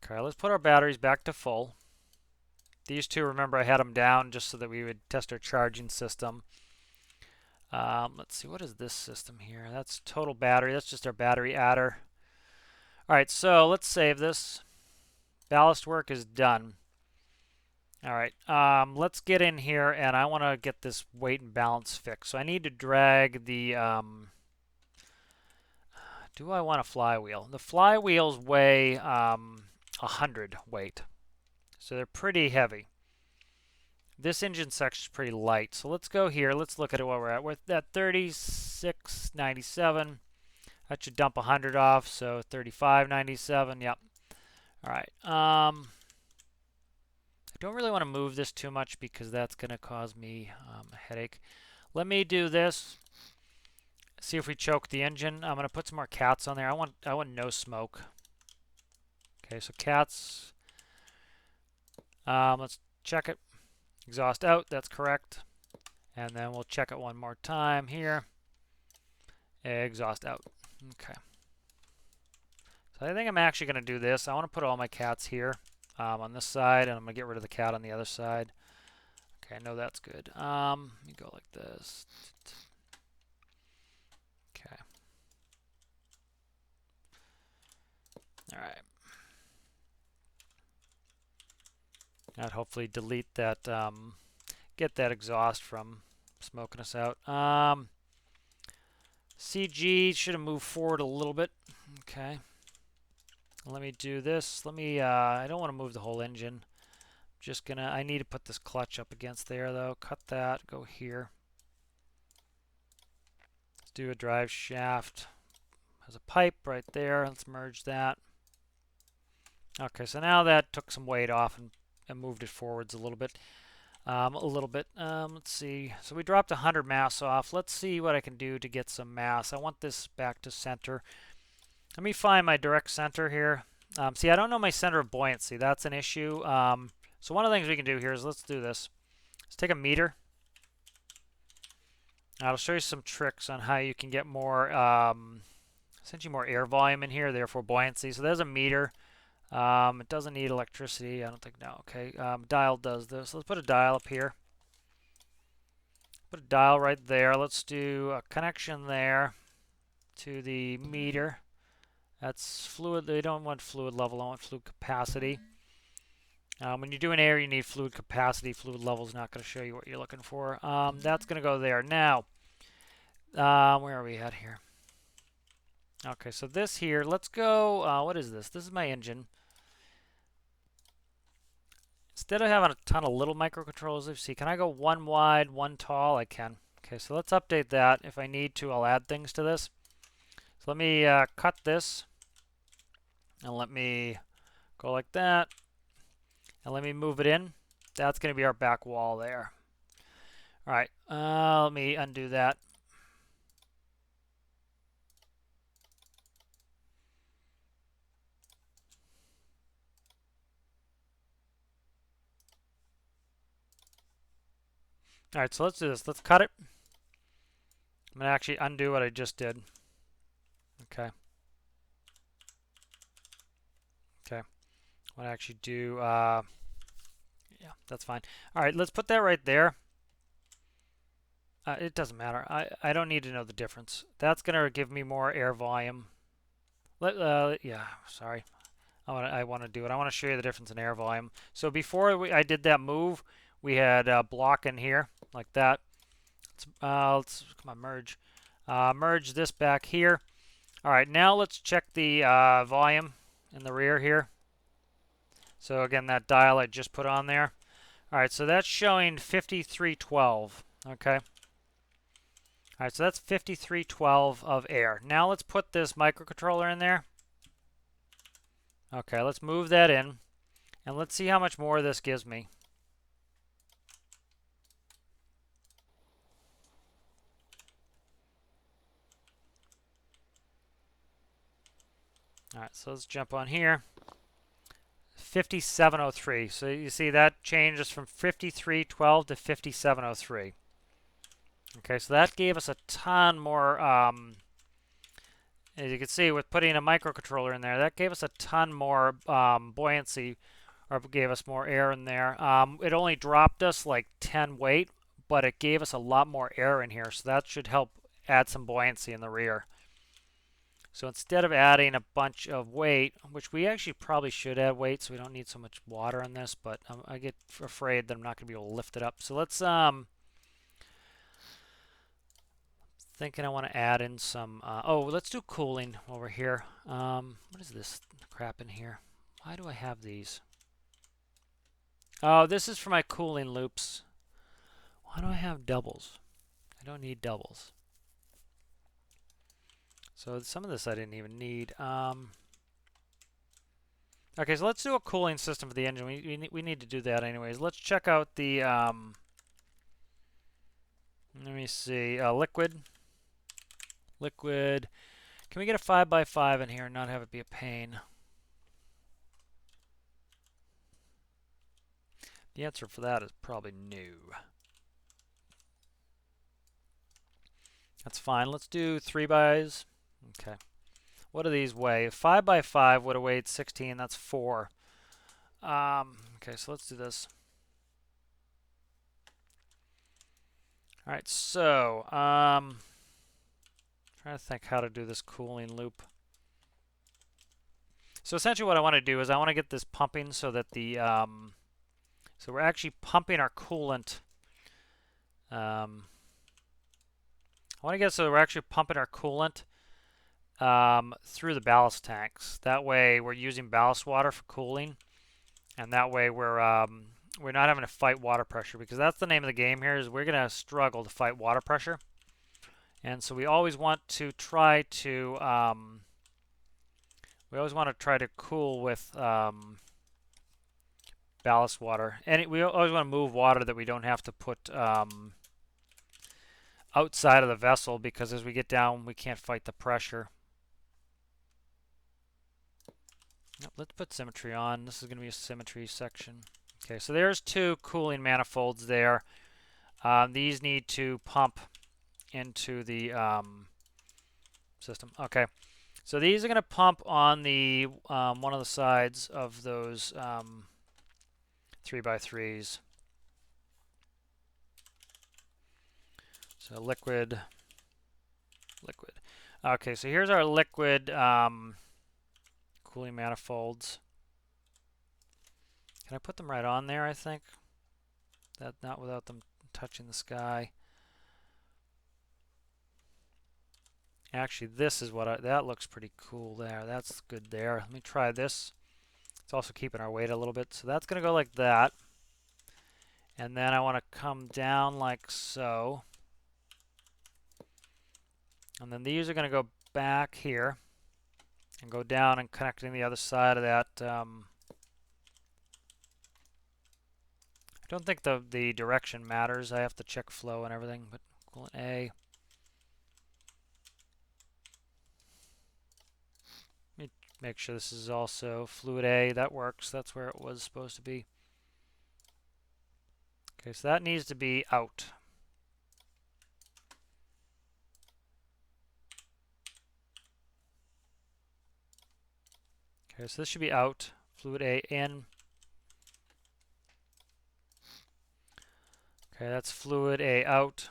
Okay, let's put our batteries back to full. These two, remember I had them down just so that we would test our charging system. Let's see, what is this system here? That's total battery. That's just our battery adder. All right, so let's save this. Ballast work is done. All right, let's get in here, and I want to get this weight and balance fixed. So I need to drag the, do I want a flywheel? The flywheels weigh 100 weight, so they're pretty heavy. This engine section is pretty light, so let's go here. Let's look at what we're at. We're at 36.97. That should dump 100 off, so 35.97. Yep. All right. I don't really want to move this too much because that's going to cause me a headache. Let me do this. See if we choke the engine. I'm going to put some more cats on there. I want no smoke. Okay, so cats. Let's check it. Exhaust out. That's correct. And then we'll check it one more time here. Exhaust out. Okay. So I think I'm actually going to do this. I want to put all my cats here on this side, and I'm going to get rid of the cat on the other side. Okay, I know that's good. Let me go like this. Okay. All right. That hopefully delete that, get that exhaust from smoking us out. CG should have moved forward a little bit. Okay. Let me do this. Let me, I don't want to move the whole engine. Just gonna, I need to put this clutch up against there though. Cut that, go here. Let's do a drive shaft. There's a pipe right there. Let's merge that. Okay, so now that took some weight off and moved it forwards a little bit. Let's see. So we dropped 100 mass off. Let's see what I can do to get some mass. I want this back to center. Let me find my direct center here. See, I don't know my center of buoyancy. That's an issue. So one of the things we can do here is let's do this. Let's take a meter. I'll show you some tricks on how you can get more, essentially more air volume in here, therefore buoyancy. So there's a meter. It doesn't need electricity. I don't think, no. Okay, dial does this. Let's put a dial up here. Put a dial right there. Let's do a connection there to the meter. That's fluid. They don't want fluid level. I want fluid capacity. When you're doing air, you need fluid capacity. Fluid level is not going to show you what you're looking for. That's going to go there. Now, where are we at here? Okay, so this here, let's go, what is this? This is my engine. Instead of having a ton of little microcontrollers, let's see, can I go one wide, one tall? I can. Okay, so let's update that. If I need to, I'll add things to this. So let me cut this, and let me go like that, and let me move it in. That's going to be our back wall there. All right, let me undo that. All right, so let's do this. Let's cut it. I'm going to actually undo what I just did. Okay. Okay. I'm going to actually do, yeah, that's fine. All right, let's put that right there. It doesn't matter. I don't need to know the difference. That's going to give me more air volume. Yeah, sorry. I want to do it. I want to show you the difference in air volume. So before I did that move, we had a block in here like that. Let's come on, merge. Merge this back here. All right, now let's check the volume in the rear here. So again, that dial I just put on there. All right, so that's showing 5312. Okay. All right, so that's 5312 of air. Now let's put this microcontroller in there. Okay, let's move that in, and let's see how much more this gives me. All right, so let's jump on here. 5703. So you see that changes from 5312 to 5703. Okay, so that gave us a ton more, as you can see with putting a microcontroller in there, that gave us a ton more buoyancy, or gave us more air in there. It only dropped us like 10 weight, but it gave us a lot more air in here, so that should help add some buoyancy in the rear. So instead of adding a bunch of weight, which we actually probably should add weight so we don't need so much water in this, but I get afraid that I'm not going to be able to lift it up. So let's, thinking I want to add in some, oh, let's do cooling over here. What is this crap in here? Why do I have these? Oh, this is for my cooling loops. Why do I have doubles? I don't need doubles. So some of this I didn't even need. Okay, so let's do a cooling system for the engine. We need to do that anyways. Let's check out the, let me see, liquid. Liquid. Can we get a 5x5 in here and not have it be a pain? The answer for that is probably no. That's fine. Let's do 3x's. Okay. What do these weigh? 5x5 would have weighed 16. That's 4. Okay, so let's do this. All right, so trying to think how to do this cooling loop. So essentially what I want to do is I want to get this pumping so that the so we're actually pumping our coolant. I want to get so we're actually pumping our coolant through the ballast tanks. That way we're using ballast water for cooling, and that way we're not having to fight water pressure, because that's the name of the game here, is we're going to struggle to fight water pressure. And so we always want to try to cool with ballast water. And we always want to move water that we don't have to put outside of the vessel, because as we get down we can't fight the pressure. Let's put symmetry on. This is going to be a symmetry section. Okay, so there's 2 cooling manifolds there. These need to pump into the system. Okay, so these are going to pump on the one of the sides of those 3x3s. So liquid. Okay, so here's our liquid cooling manifolds. Can I put them right on there, I think? That not without them touching the sky. Actually, this is what that looks pretty cool there. That's good there. Let me try this. It's also keeping our weight a little bit. So that's going to go like that. And then I want to come down like so. And then these are going to go back here and go down and connecting the other side of that. I don't think the direction matters. I have to check flow and everything, but coolant A. Let me make sure this is also fluid A. That works. That's where it was supposed to be. Okay, so that needs to be out. Okay, so this should be out. Fluid A in. Okay, that's fluid A out.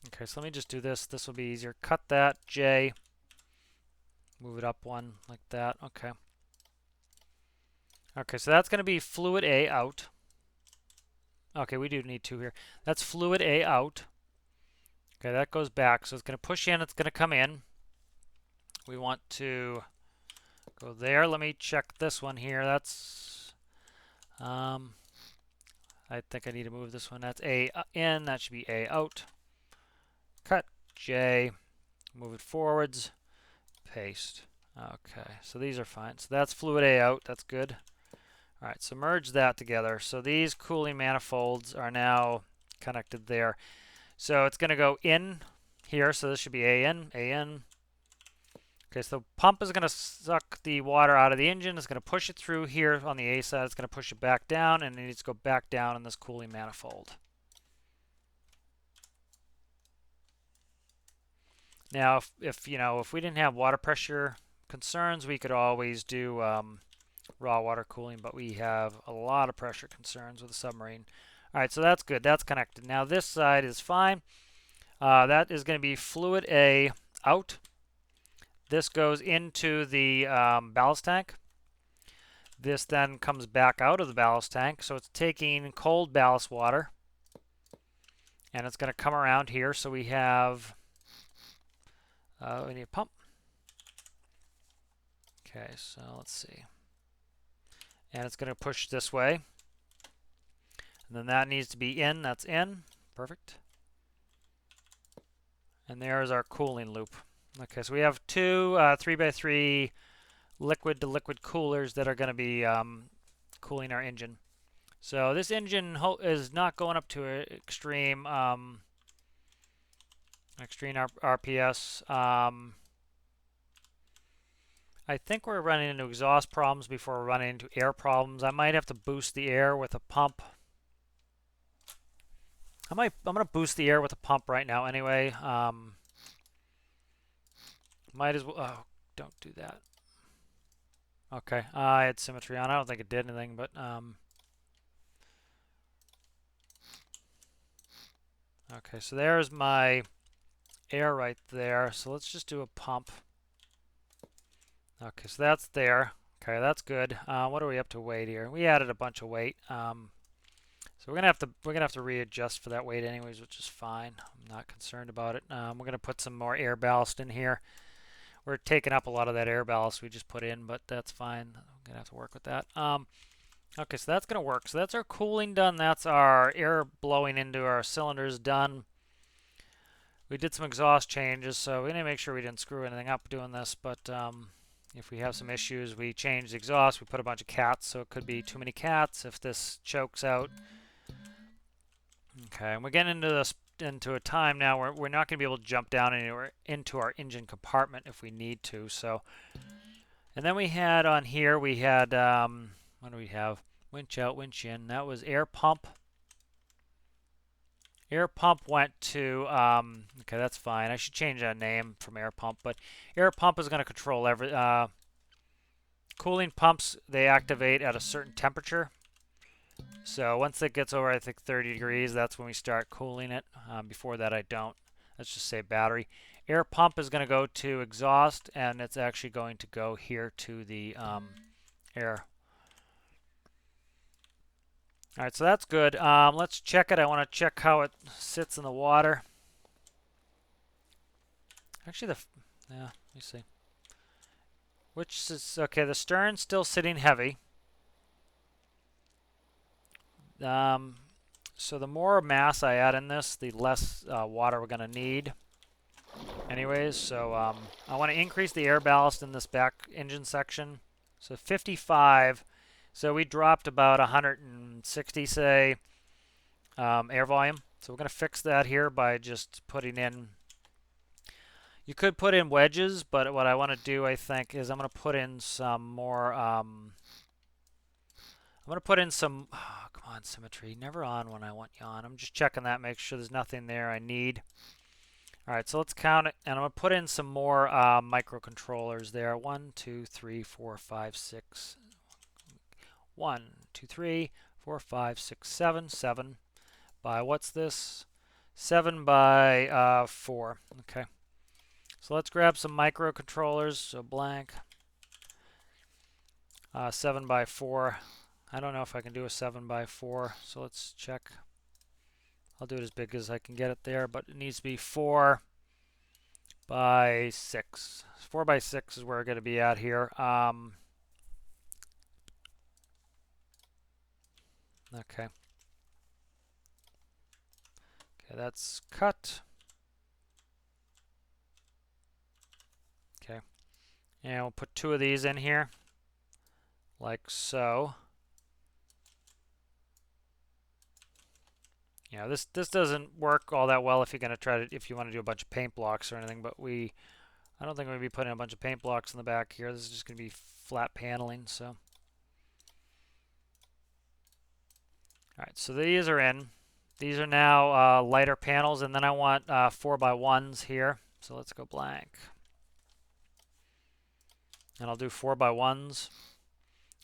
Okay, so let me just do this. This will be easier. Cut that J. Move it up one like that. Okay. Okay, so that's going to be fluid A out. Okay, we do need two here. That's fluid A out. Okay, that goes back. So it's going to push in. It's going to come in. We want to go there. Let me check this one here. That's... I think I need to move this one. That's A in. That should be A out. Cut J. Move it forwards. Paste. Okay, so these are fine. So that's fluid A out. That's good. All right, so merge that together. So these cooling manifolds are now connected there. So it's going to go in here. So this should be A in, A in. Okay, so the pump is going to suck the water out of the engine. It's going to push it through here on the A side. It's going to push it back down, and it needs to go back down in this cooling manifold. Now, if we didn't have water pressure concerns, we could always do raw water cooling, but we have a lot of pressure concerns with the submarine. All right, so that's good. That's connected. Now this side is fine. That is going to be fluid A out. This goes into the ballast tank. This then comes back out of the ballast tank. So it's taking cold ballast water, and it's going to come around here. So we have, we need a pump. Okay, so let's see. And it's going to push this way. And then that needs to be in. That's in. Perfect. And there's our cooling loop. Okay, so we have two 3x3 liquid-to-liquid coolers that are going to be cooling our engine. So this engine is not going up to an extreme RPS. I think we're running into exhaust problems before we're running into air problems. I might have to boost the air with a pump. I'm going to boost the air with a pump right now anyway. Might as well. Oh, don't do that. Okay, I had symmetry on. I don't think it did anything, but okay, so there's my air right there. So let's just do a pump. Okay, so that's there. Okay, that's good. What are we up to weight here? We added a bunch of weight. So we're gonna have to readjust for that weight anyways, which is fine. I'm not concerned about it. We're gonna put some more air ballast in here. We're taking up a lot of that air ballast we just put in, but that's fine. I'm gonna have to work with that. Okay, so that's gonna work. So that's our cooling done. That's our air blowing into our cylinders done. We did some exhaust changes, so we need to make sure we didn't screw anything up doing this. But if we have some issues, we change the exhaust. We put a bunch of cats, so it could be too many cats if this chokes out. Okay, and we're getting into a time now where we're not going to be able to jump down anywhere into our engine compartment if we need to. So, and then we had on here we had what do we have? Winch out, winch in. That was air pump. Air pump went to okay, that's fine. I should change that name from air pump, but air pump is going to control every cooling pumps. They activate at a certain temperature. So once it gets over, I think 30 degrees, that's when we start cooling it. Before that, I don't. Let's just say battery. Air pump is going to go to exhaust, and it's actually going to go here to the air. All right, so that's good. Let's check it. I want to check how it sits in the water. Actually, yeah, let me see. Which is, okay, the stern's still sitting heavy. So the more mass I add in this, the less water we're going to need. anyways. So I want to increase the air ballast in this back engine section. So 55. So we dropped about 160, say, air volume. So we're going to fix that here by just putting in. You could put in wedges, but what I want to do, I think, is I'm going to put in some more. I'm going to put in some. Oh, come on, symmetry. Never on when I want you on. I'm just checking that, make sure there's nothing there I need. All right, so let's count it, and I'm going to put in some more microcontrollers there. 1, 2, 3, 4, 5, 6. 1, 2, 3, 4, 5, 6, 7. 7 by what's this? 7 by 4. Okay. So let's grab some microcontrollers. So blank. 7 by 4. I don't know if I can do a 7 by 4. So let's check. I'll do it as big as I can get it there, but it needs to be 4 by 6. 4 by 6 is where we're going to be at here. Okay. Okay, that's cut. Okay. And we'll put 2 of these in here, like so. Yeah, this doesn't work all that well if you're going to try to, if you want to do a bunch of paint blocks or anything, but I don't think we're going to be putting a bunch of paint blocks in the back here. This is just going to be flat paneling, so. All right, so these are in. These are now lighter panels, and then I want 4x1s here. So let's go blank. And I'll do 4x1s,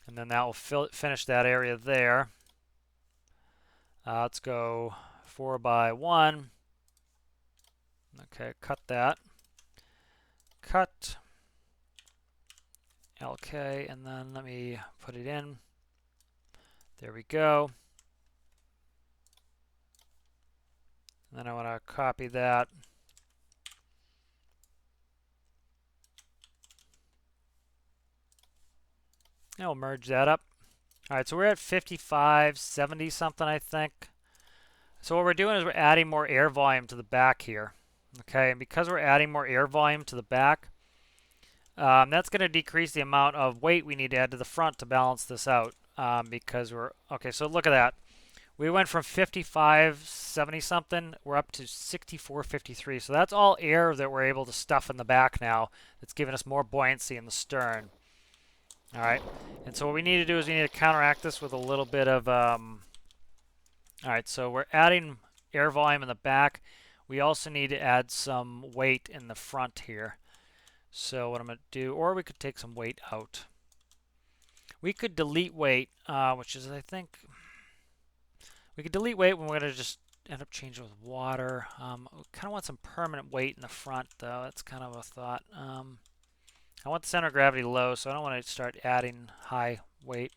and then that will finish that area there. Let's go 4x1. Okay, cut that. Cut. LK, and then let me put it in. There we go. And then I want to copy that. And we'll merge that up. All right, so we're at 55, 70 something, I think. So what we're doing is we're adding more air volume to the back here. Okay, and because we're adding more air volume to the back, that's going to decrease the amount of weight we need to add to the front to balance this out. Because we're, okay, so look at that. We went from 55, 70 something, we're up to 64, 53. So that's all air that we're able to stuff in the back now. That's giving us more buoyancy in the stern. All right, and so what we need to do is we need to counteract this with a little bit of, all right, so we're adding air volume in the back. We also need to add some weight in the front here. So what I'm going to do, or we could take some weight out. We could delete weight, which is, I think, we could delete weight when we're going to just end up changing with water. We kind of want some permanent weight in the front, though. That's kind of a thought. I want the center of gravity low, so I don't want to start adding high weight.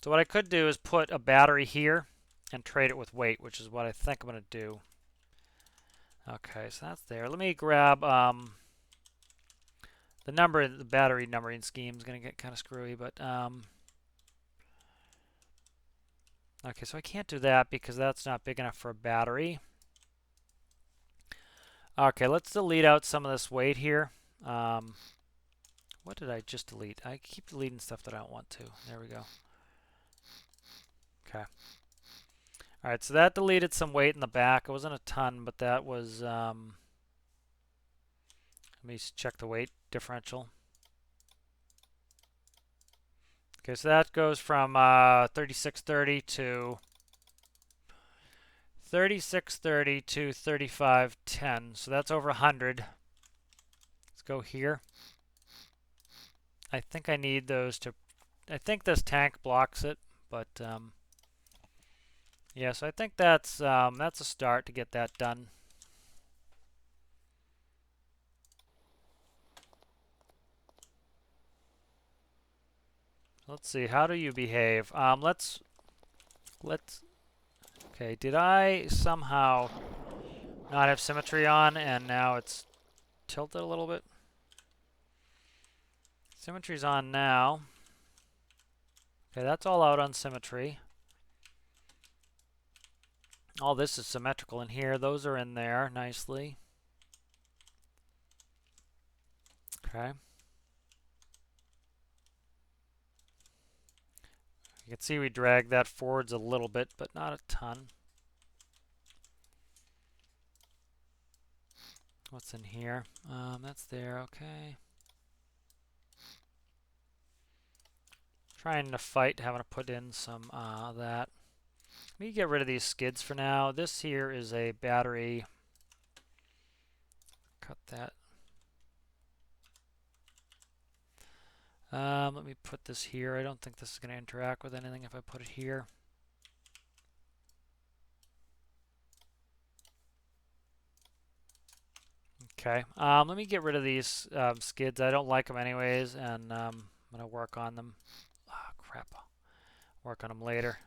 So what I could do is put a battery here and trade it with weight, which is what I think I'm going to do. Okay, so that's there. Let me grab the battery numbering scheme is going to get kind of screwy, but okay, so I can't do that because that's not big enough for a battery. Okay, let's delete out some of this weight here. What did I just delete? I keep deleting stuff that I don't want to. There we go. Okay. All right, so that deleted some weight in the back. It wasn't a ton, but that was, let me check the weight differential. Okay, so that goes from 3630 to 3630 to 3510. So that's over 100. Let's go here. I think I need those to, I think this tank blocks it, but yeah, so I think that's a start to get that done. Let's see, how do you behave? Let's, okay, did I somehow not have symmetry on and now it's tilted a little bit? Symmetry's on now. Okay, that's all out on symmetry. All this is symmetrical in here. Those are in there nicely. Okay. You can see we drag that forwards a little bit, but not a ton. What's in here? That's there, okay. Trying to fight having to put in some that. Let me get rid of these skids for now. This here is a battery. Cut that. Let me put this here. I don't think this is going to interact with anything if I put it here. Okay, let me get rid of these skids. I don't like them anyways, and I'm going to work on them. Ah, crap. Work on them later.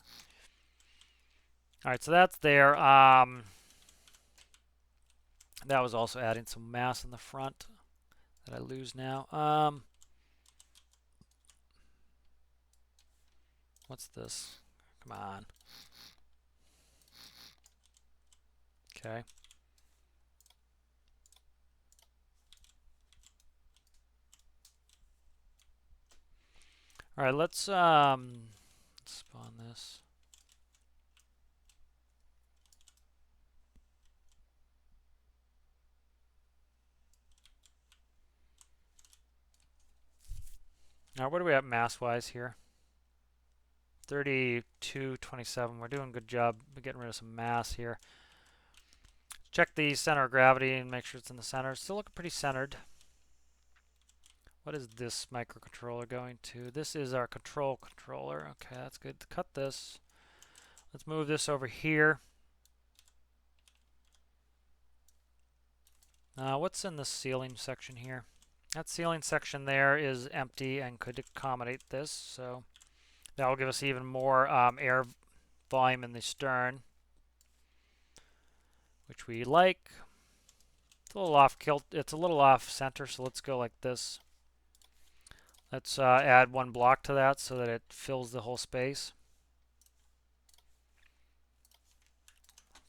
All right, so that's there. That was also adding some mass in the front that I lose now. What's this? Come on. Okay. All right, let's spawn this. Now, what are we at mass-wise here? 32.27. We're doing a good job getting rid of some mass here. Check the center of gravity and make sure it's in the center. Still looking pretty centered. What is this microcontroller going to? This is our controller. Okay, that's good. Cut this. Let's move this over here. What's in the ceiling section here? That ceiling section there is empty and could accommodate this, so that will give us even more air volume in the stern, which we like. It's a little off kilt. It's a little off center, so let's go like this. Let's add one block to that so that it fills the whole space.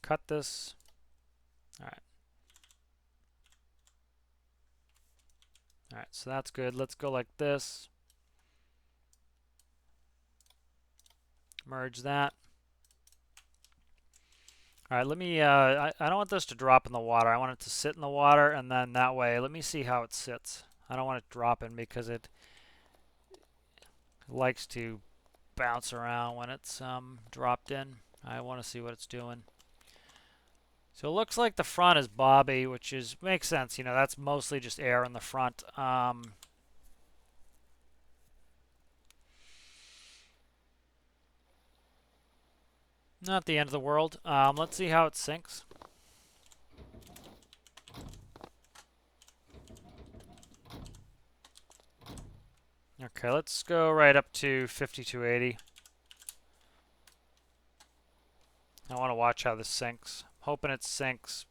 Cut this. All right. All right, so that's good. Let's go like this. Merge that. All right, let me, I don't want this to drop in the water. I want it to sit in the water, and then that way, let me see how it sits. I don't want it dropping because it likes to bounce around when it's dropped in. I want to see what it's doing. So it looks like the front is bobby, which makes sense. You know, that's mostly just air in the front. Not the end of the world. Let's see how it sinks. Okay, let's go right up to 5280. I want to watch how this sinks. Hoping it sinks.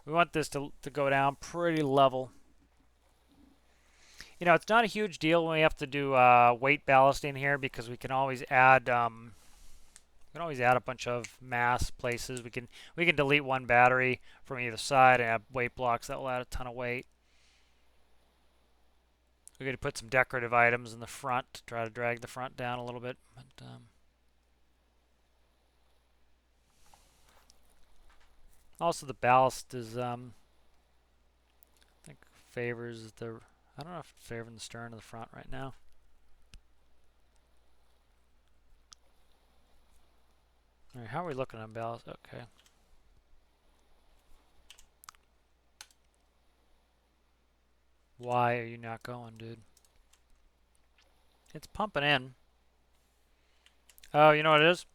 We want this to go down pretty level. You know, it's not a huge deal when we have to do weight ballasting here because we can always add a bunch of mass places. We can delete one battery from either side and have weight blocks that will add a ton of weight. We're going to put some decorative items in the front to try to drag the front down a little bit. But, also, the ballast is, I think, favors the. I don't know if it's favoring the stern or the front right now. All right, how are we looking on ballast? Okay. Why are you not going, dude? It's pumping in. Oh, you know what it is?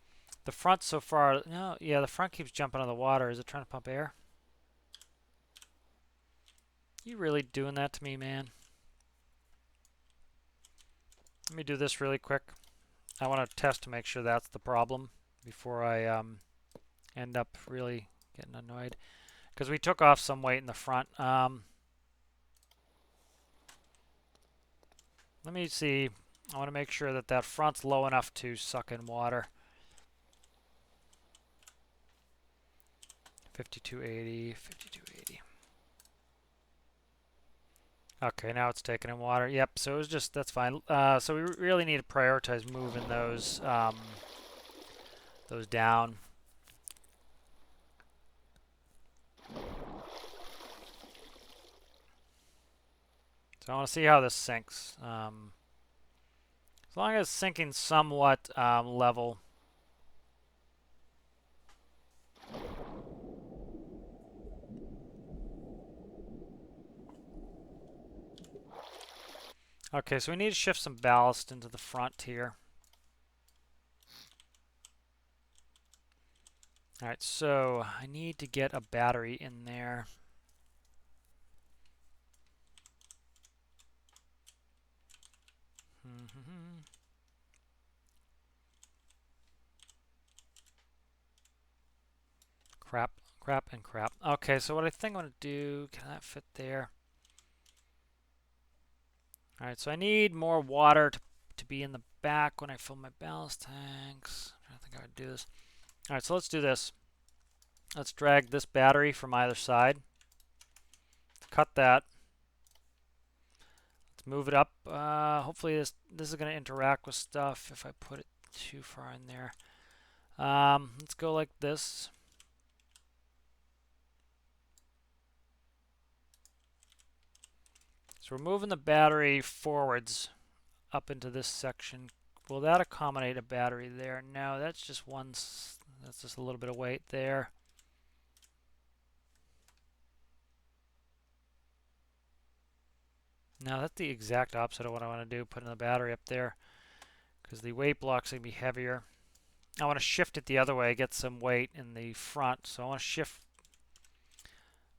The front so far. No, yeah, the front keeps jumping on the water. Is it trying to pump air? You really doing that to me, man? Let me do this really quick. I want to test to make sure that's the problem before I end up really getting annoyed. Because we took off some weight in the front. Let me see. I want to make sure that that front's low enough to suck in water. 5280, 5280. Okay, now it's taking in water. Yep, so it was just, that's fine. So we really need to prioritize moving those down. So I want to see how this sinks. As long as it's sinking somewhat level. Okay, so we need to shift some ballast into the front here. All right, so I need to get a battery in there. Crap, crap, and crap. Okay, so what I think I'm going to do, can that fit there? All right, so I need more water to be in the back when I fill my ballast tanks. I think I would do this. All right, so let's do this. Let's drag this battery from either side. Cut that. Let's move it up. Hopefully this is going to interact with stuff if I put it too far in there. Let's go like this. So we're moving the battery forwards up into this section. Will that accommodate a battery there? No, that's just that's just a little bit of weight there. Now that's the exact opposite of what I want to do, putting the battery up there, because the weight block's going to be heavier. I want to shift it the other way, get some weight in the front. So I want to shift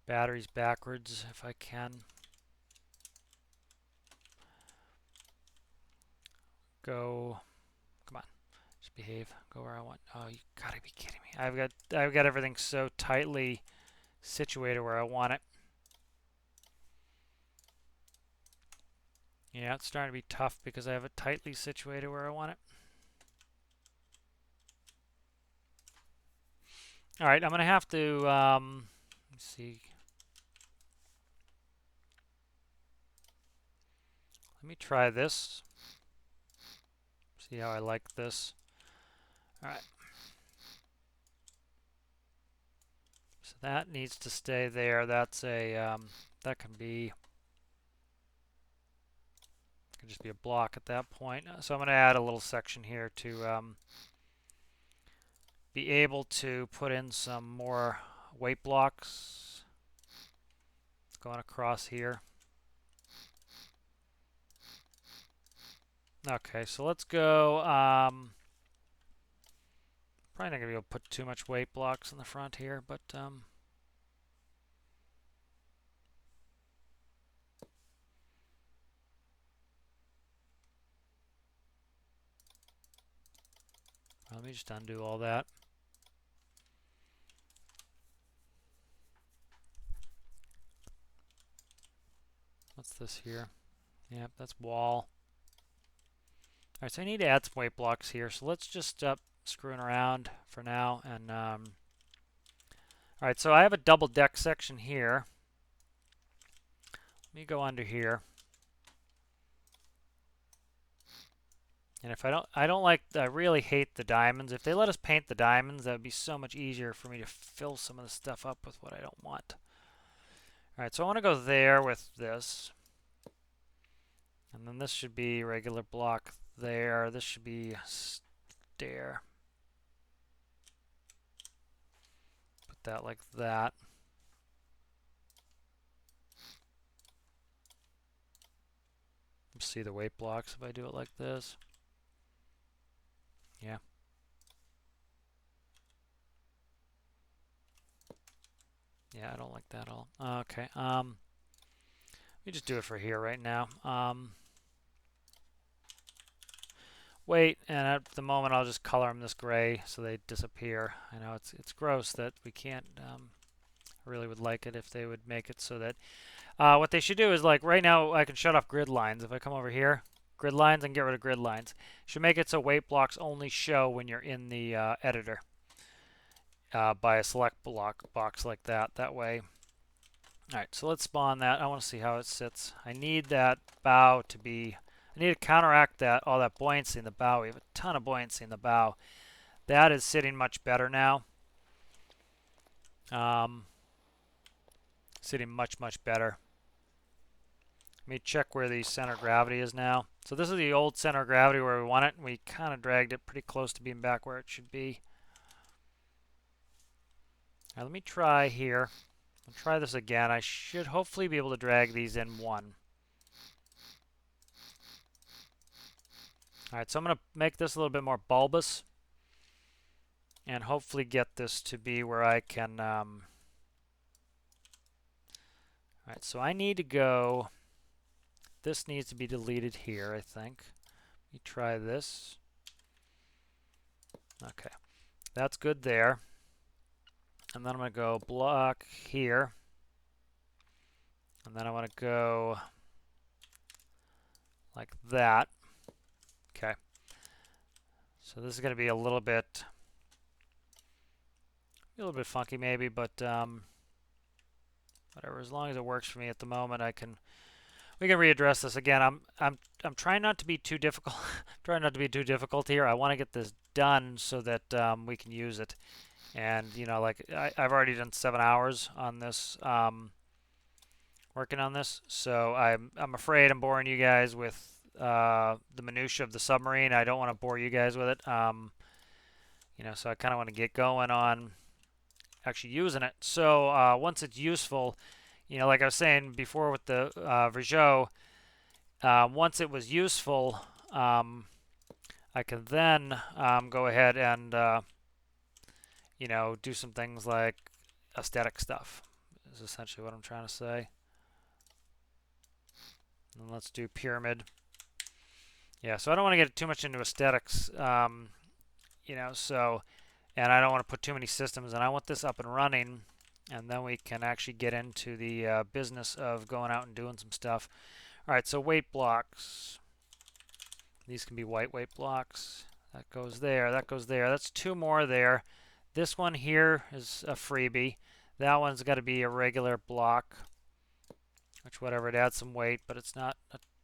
batteries backwards if I can. Go, come on, just behave. Go where I want. Oh, you gotta be kidding me! I've got everything so tightly situated where I want it. Yeah, it's starting to be tough because I have it tightly situated where I want it. All right, I'm gonna have to let's see. Let me try this. See how I like this. All right. So that needs to stay there. That's a that can just be a block at that point. So I'm going to add a little section here to be able to put in some more weight blocks. It's going across here. Okay, so let's go. Probably not going to be able to put too much weight blocks in the front here, but let me just undo all that. What's this here? Yep, that's wall. All right, so I need to add some weight blocks here. So let's just stop screwing around for now. And all right, so I have a double deck section here. Let me go under here. And if I really hate the diamonds. If they let us paint the diamonds, that would be so much easier for me to fill some of the stuff up with what I don't want. All right, so I want to go there with this. And then this should be regular block there. This should be stair. Put that like that. See the weight blocks if I do it like this. Yeah. Yeah, I don't like that at all. Okay. Let me just do it for here right now. Wait, and at the moment I'll just color them this gray so they disappear. I know it's gross that we can't. I really would like it if they would make it so that what they should do is, like, right now I can shut off grid lines. If I come over here, grid lines, and get rid of grid lines. Should make it so weight blocks only show when you're in the editor by a select block box like that. That way All right, so let's spawn that. I want to see how it sits. I need that bow to be, I need to counteract that, all that buoyancy in the bow. We have a ton of buoyancy in the bow. That is sitting much better now. Sitting much, much better. Let me check where the center of gravity is now. So this is the old center of gravity where we want it. We kind of dragged it pretty close to being back where it should be. Now let me try here. I'll try this again. I should hopefully be able to drag these in one. All right, so I'm going to make this a little bit more bulbous and hopefully get this to be where I can... all right, so I need to go... This needs to be deleted here, I think. Let me try this. Okay, that's good there. And then I'm going to go block here. And then I want to go like that. Okay. So this is going to be a little bit funky maybe, but whatever. As long as it works for me at the moment, we can readdress this again. I'm trying not to be too difficult. Trying not to be too difficult here. I want to get this done so that we can use it. And you know, like I've already done 7 hours on this, working on this. So I'm afraid I'm boring you guys with the minutia of the submarine. I don't want to bore you guys with it. You know, so I kind of want to get going on actually using it. So once it's useful, you know, like I was saying before with the Vergeot, once it was useful, I can then go ahead and you know, do some things like aesthetic stuff is essentially what I'm trying to say. And let's do pyramid. Yeah, so I don't want to get too much into aesthetics, you know, so, and I don't want to put too many systems, and I want this up and running, and then we can actually get into the business of going out and doing some stuff. All right, so weight blocks. These can be white weight blocks. That goes there, that goes there. That's 2 more there. This one here is a freebie. That one's got to be a regular block, which whatever, it adds some weight, but it's not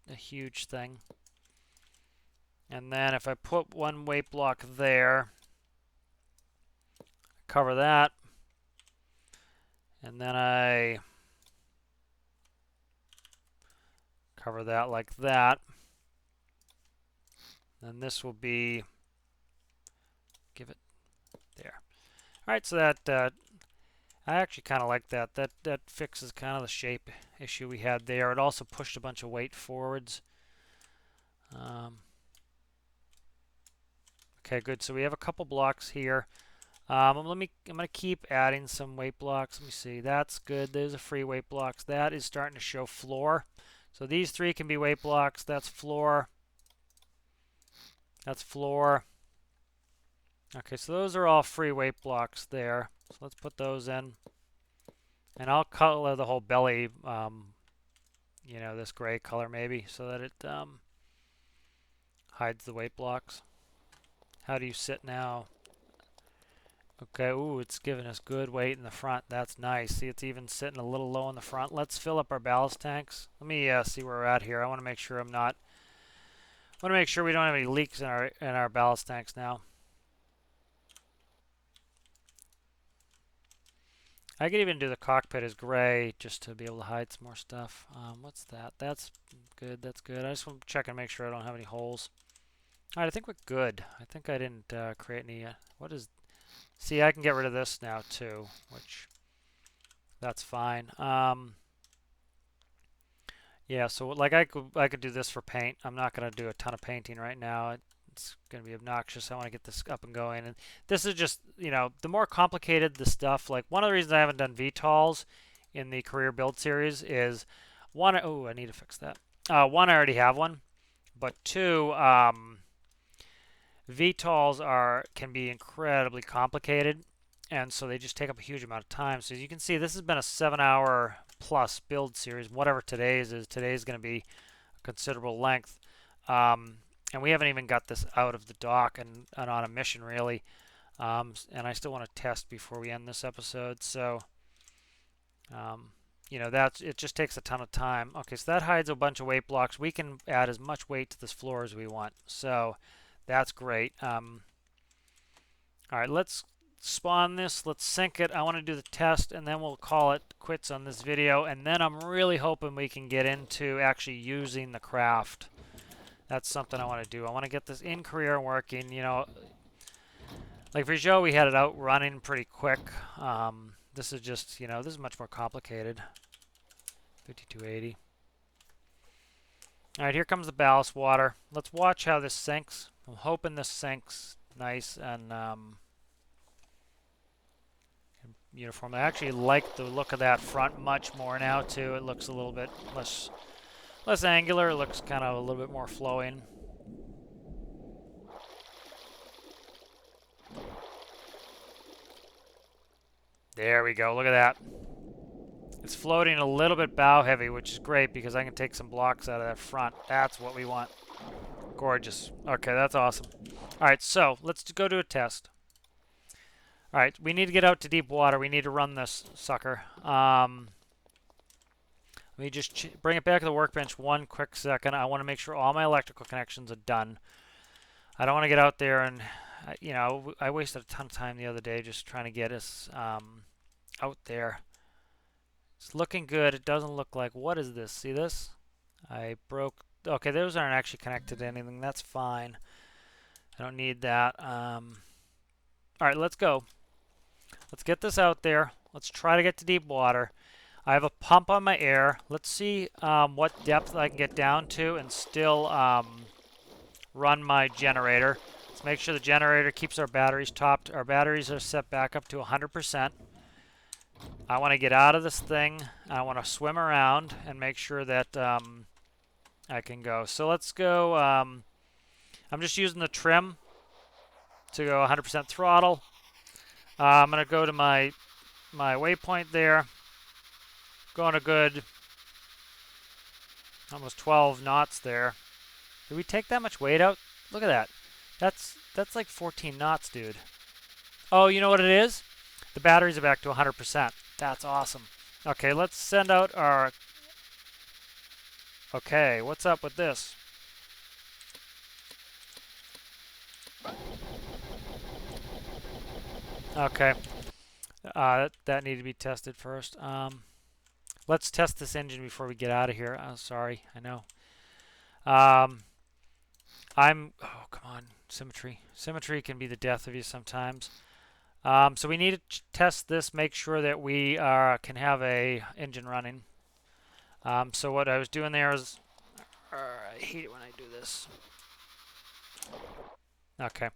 a huge thing. And then if I put 1 weight block there, cover that, and then I cover that like that, then this will be, give it there. All right, so that I actually kind of like that. That fixes kind of the shape issue we had there. It also pushed a bunch of weight forwards. Okay, good. So we have a couple blocks here. I'm going to keep adding some weight blocks. Let me see. That's good. There's a free weight blocks. That is starting to show floor. So these 3 can be weight blocks. That's floor. That's floor. Okay, so those are all free weight blocks there. So let's put those in. And I'll color the whole belly, you know, this gray color maybe, so that it hides the weight blocks. How do you sit now? Okay, ooh, it's giving us good weight in the front. That's nice. See, it's even sitting a little low in the front. Let's fill up our ballast tanks. Let me see where we're at here. I want to make sure we don't have any leaks in our ballast tanks now. I could even do the cockpit as gray just to be able to hide some more stuff. What's that? That's good. That's good. I just want to check and make sure I don't have any holes. All right, I think we're good. I think I didn't create any. What is? See, I can get rid of this now too, which that's fine. Yeah, so like I could do this for paint. I'm not going to do a ton of painting right now. It's going to be obnoxious. I want to get this up and going. And this is just, you know, the more complicated the stuff, like one of the reasons I haven't done VTOLs in the career build series is one, oh, I need to fix that. One, I already have one, but 2, VTOLs can be incredibly complicated, and so they just take up a huge amount of time. So as you can see, this has been a 7-hour plus build series. Whatever today's is going to be a considerable length. And we haven't even got this out of the dock and on a mission really. And I still want to test before we end this episode. So you know, it just takes a ton of time. Okay, so that hides a bunch of weight blocks. We can add as much weight to this floor as we want. So that's great. All right, let's spawn this. Let's sync it. I want to do the test, and then we'll call it quits on this video. And then I'm really hoping we can get into actually using the craft. That's something I want to do. I want to get this in career and working. You know, like Vigeot, we had it out running pretty quick. This is just, you know, this is much more complicated. 5280. All right, here comes the ballast water. Let's watch how this sinks. I'm hoping this sinks nice and uniform. I actually like the look of that front much more now too. It looks a little bit less angular. It looks kind of a little bit more flowing. There we go. Look at that. It's floating a little bit bow heavy, which is great because I can take some blocks out of that front. That's what we want. Gorgeous. Okay, that's awesome. All right, so let's go do a test. All right, we need to get out to deep water. We need to run this sucker. Let me just bring it back to the workbench one quick second. I want to make sure all my electrical connections are done. I don't want to get out there and, you know, I wasted a ton of time the other day just trying to get us out there. It's looking good. It doesn't look like, what is this? See this? I broke, okay, those aren't actually connected to anything. That's fine. I don't need that. All right, let's go. Let's get this out there. Let's try to get to deep water. I have a pump on my air. Let's see what depth I can get down to and still run my generator. Let's make sure the generator keeps our batteries topped. Our batteries are set back up to 100%. I want to get out of this thing. I want to swim around and make sure that I can go. So let's go. I'm just using the trim to go 100% throttle. I'm going to go to my waypoint there. Going a good almost 12 knots there. Did we take that much weight out? Look at that. That's like 14 knots, dude. Oh, you know what it is? The batteries are back to 100%. That's awesome. Okay, let's send out our... Okay, what's up with this? Okay. That needed to be tested first. Let's test this engine before we get out of here. Oh, sorry, I know. Oh, come on, symmetry. Symmetry can be the death of you sometimes. So we need to test this, make sure that we can have a engine running. So what I was doing there is, I hate it when I do this. Okay.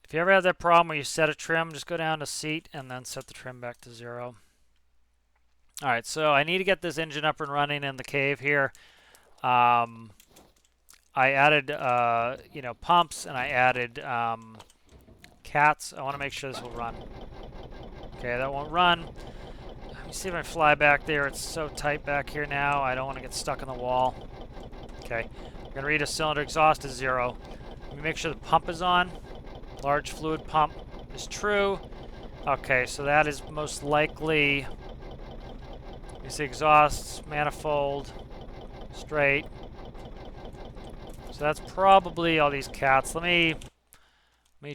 If you ever have that problem where you set a trim, just go down to seat and then set the trim back to 0. All right, so I need to get this engine up and running in the cave here. I added, you know, pumps, and I added cats. I want to make sure this will run. Okay, that won't run. Let me see if I fly back there. It's so tight back here now. I don't want to get stuck in the wall. Okay, I'm going to read a cylinder exhaust is 0. Let me make sure the pump is on. Large fluid pump is true. Okay, so that is most likely, you see exhausts, manifold, straight. So that's probably all these cats. Let me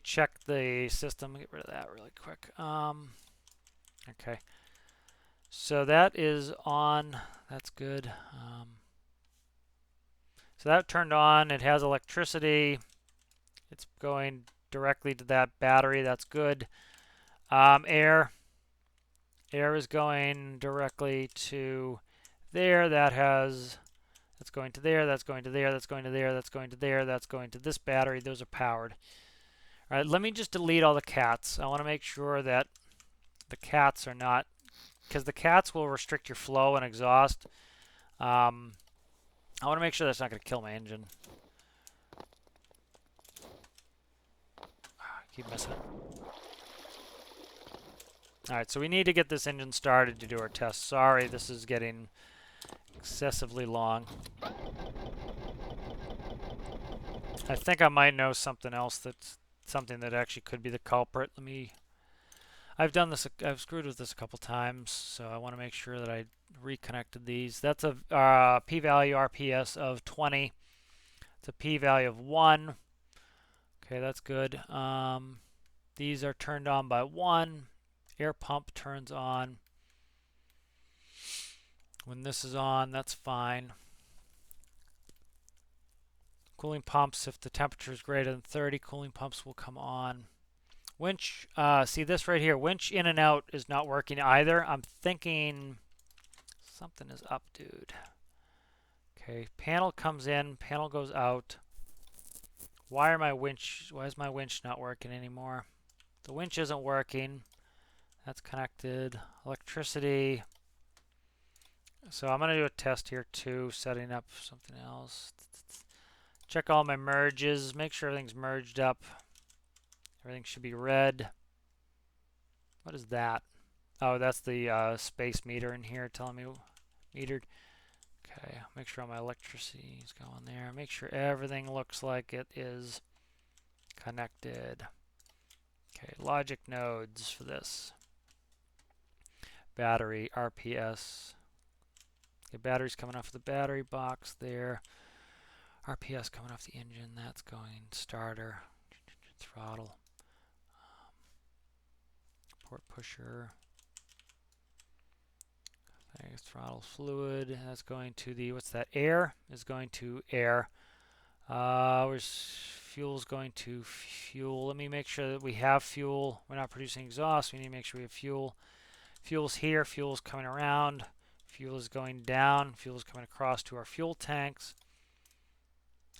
check the system. Get rid of that really quick. Okay. So that is on. That's good. So that turned on. It has electricity. It's going directly to that battery. That's good. Air is going directly to there. That's going to there. That's going to there. That's going to there. That's going to there. That's going to this battery. Those are powered. All right, let me just delete all the cats. I want to make sure that the cats are not, because the cats will restrict your flow and exhaust. I want to make sure that's not going to kill my engine. Keep missing it. Alright, so we need to get this engine started to do our test. Sorry, this is getting excessively long. I think I might know something else that's something that actually could be the culprit. I've done this. I've screwed with this a couple times, so I want to make sure that I reconnected these. That's a p-value RPS of 20. It's a p-value of 1. Okay, that's good. These are turned on by 1. Air pump turns on. When this is on, that's fine. Cooling pumps, if the temperature is greater than 30, cooling pumps will come on. Winch, see this right here, winch in and out is not working either. I'm thinking something is up, dude. Okay, panel comes in, panel goes out. Why is my winch not working anymore? The winch isn't working. That's connected. Electricity. So I'm going to do a test here too, setting up something else. Check all my merges, make sure everything's merged up. Everything should be red. What is that? Oh, that's the space meter in here telling me metered. Okay, make sure all my electricity is going there. Make sure everything looks like it is connected. Okay, logic nodes for this. Battery, RPS. Okay, battery's coming off the battery box there. RPS coming off the engine, that's going. Starter, throttle. Port pusher. Throttle fluid. That's going to the, what's that? Air is going to air. Where's fuel's going to fuel? Let me make sure that we have fuel. We're not producing exhaust. We need to make sure we have fuel. Fuel's here. Fuel's coming around. Fuel is going down. Fuel is coming across to our fuel tanks.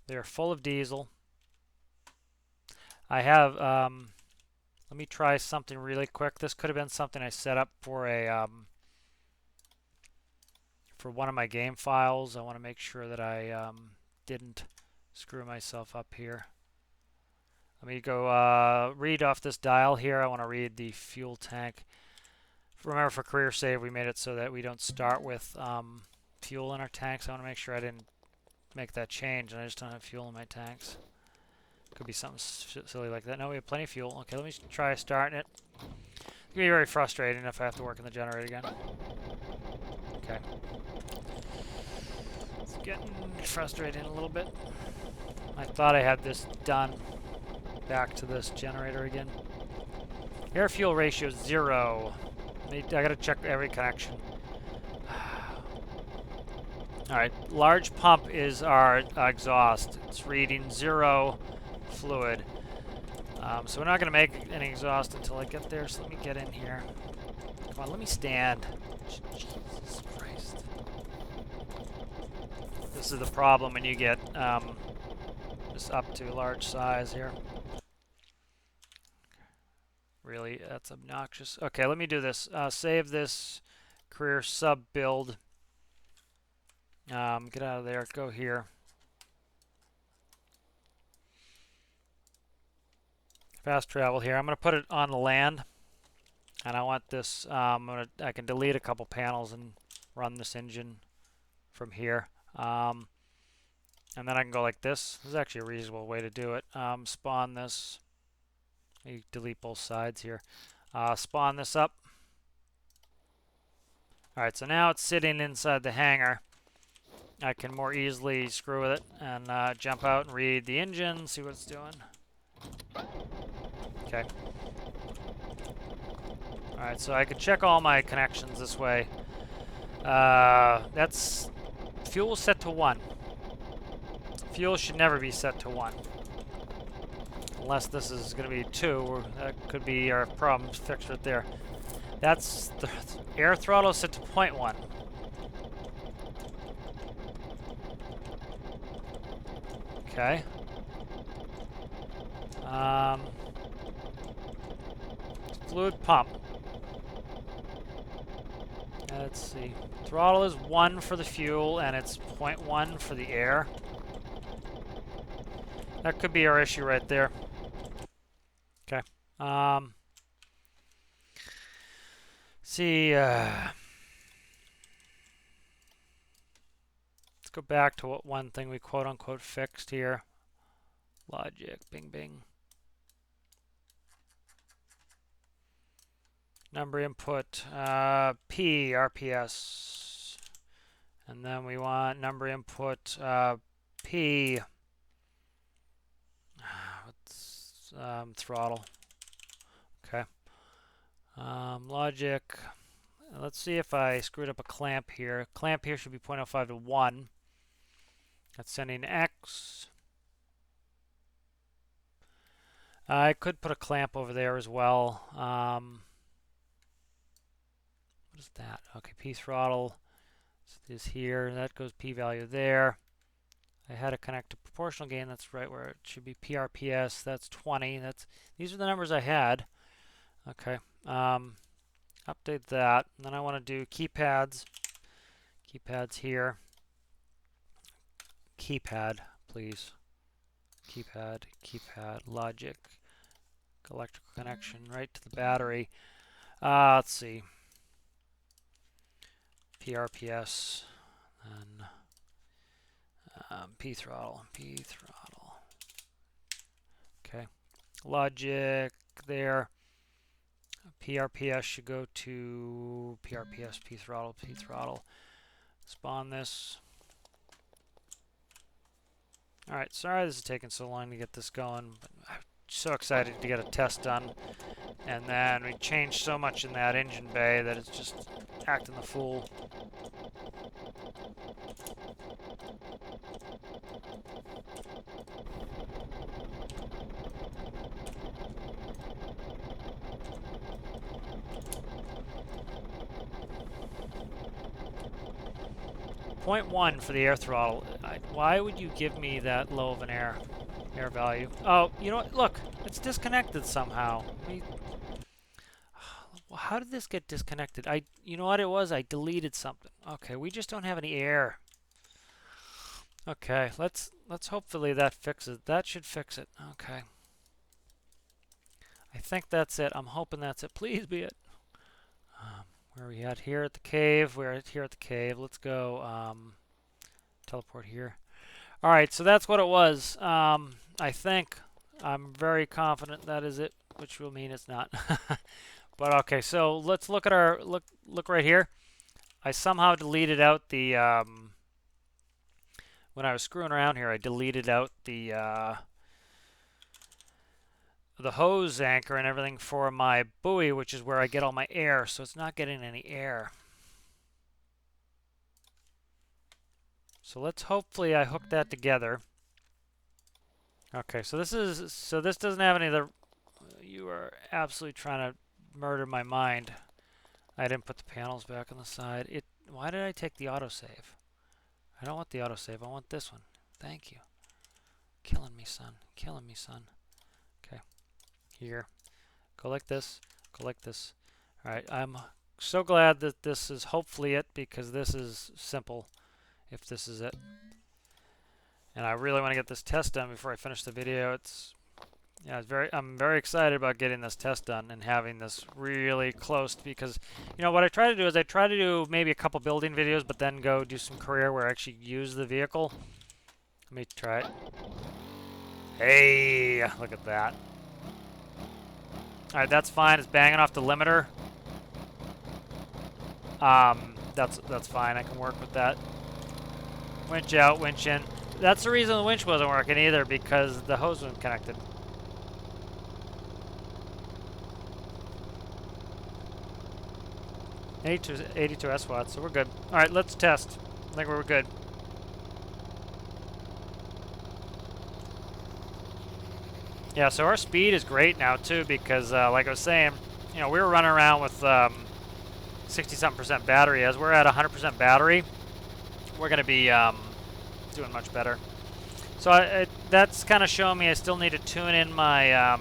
They're full of diesel. I have. Let me try something really quick. This could have been something I set up for a for one of my game files. I want to make sure that I didn't screw myself up here. Let me go read off this dial here. I want to read the fuel tank. Remember, for career save, we made it so that we don't start with fuel in our tanks. I want to make sure I didn't make that change and I just don't have fuel in my tanks. Could be something silly like that. No, we have plenty of fuel. Okay, let me try starting it. It's going to be very frustrating if I have to work in the generator again. Okay. It's getting frustrating a little bit. I thought I had this done. Back to this generator again. Air fuel ratio 0. I gotta check every connection. Alright, large pump is our exhaust. It's reading 0 fluid. So we're not gonna make any exhaust until I get there, so let me get in here. Come on, let me stand. Jesus Christ. This is the problem when you get this up to large size here. Really, that's obnoxious. Okay, let me do this. Save this career sub build. Get out of there. Go here. Fast travel here. I'm going to put it on the land, and I want this. I can delete a couple panels and run this engine from here. And then I can go like this. This is actually a reasonable way to do it. Spawn this. You delete both sides here. Spawn this up. Alright, so now it's sitting inside the hangar. I can more easily screw with it and jump out and read the engine, see what it's doing. Okay. Alright, so I can check all my connections this way. That's fuel set to 1. Fuel should never be set to 1. Unless this is going to be 2, or that could be our problem fixed right there. That's the air throttle set to 0.1. Okay. Fluid pump. Let's see. Throttle is 1 for the fuel, and it's 0.1 for the air. That could be our issue right there. Okay. See, let's go back to what one thing we quote-unquote fixed here. Logic, bing, bing. number input P RPS, and then we want number input P throttle. Okay. Logic. Let's see if I screwed up a clamp here. Clamp here should be 0.05 to 1. That's sending X. I could put a clamp over there as well. What is that? Okay, P throttle is here. That goes P value there. I had to connect to proportional gain. That's right where it should be. PRPS. That's 20. These are the numbers I had. Okay. Update that. And then I want to do keypads. Keypads here. Keypad, please. Keypad, logic, electrical connection right to the battery. Let's see. PRPS, then P throttle. Okay. Logic there. PRPS should go to PRPS, P throttle. Spawn this. Alright, sorry this is taking so long to get this going, but I'm so excited to get a test done. And then we changed so much in that engine bay that it's just acting the fool. .1 for the air throttle. Why would you give me that low of an air value? Oh, you know what? Look, it's disconnected somehow. How did this get disconnected? You know what it was? I deleted something. Okay, we just don't have any air. Okay, let's hopefully that fixes. That should fix it. Okay. I think that's it. I'm hoping that's it. Please be it. Where are we at? Here at the cave. We're here at the cave. Let's go teleport here. Alright, so that's what it was. I think. I'm very confident that is it, which will mean it's not. But okay, so let's look at our look right here. I somehow deleted out the when I was screwing around here, I deleted out the hose anchor and everything for my buoy, which is where I get all my air, so it's not getting any air. So let's hopefully I hook that together. Okay, so this doesn't have any of the. You are absolutely trying to murder my mind. I didn't put the panels back on the side. Why did I take the autosave? I don't want the autosave. I want this one. Thank you. Killing me, son. Killing me, son. Okay. Here. Go like this. Go like this. All right. I'm so glad that this is hopefully it, because this is simple if this is it. And I really want to get this test done before I finish the video. I'm very excited about getting this test done and having this really close, because what I try to do is I try to do maybe a couple building videos, but then go do some career where I actually use the vehicle. Let me try it. Hey, look at that. All right, that's fine. It's banging off the limiter. That's fine. I can work with that. Winch out, winch in. That's the reason the winch wasn't working either, because the hose wasn't connected. $82 SWAT, so we're good. All right, let's test. I think we're good. Yeah, so our speed is great now too, because like I was saying, we were running around with 60-something% battery. As we're at 100% battery, we're going to be doing much better. So that's kind of showing me I still need to tune in my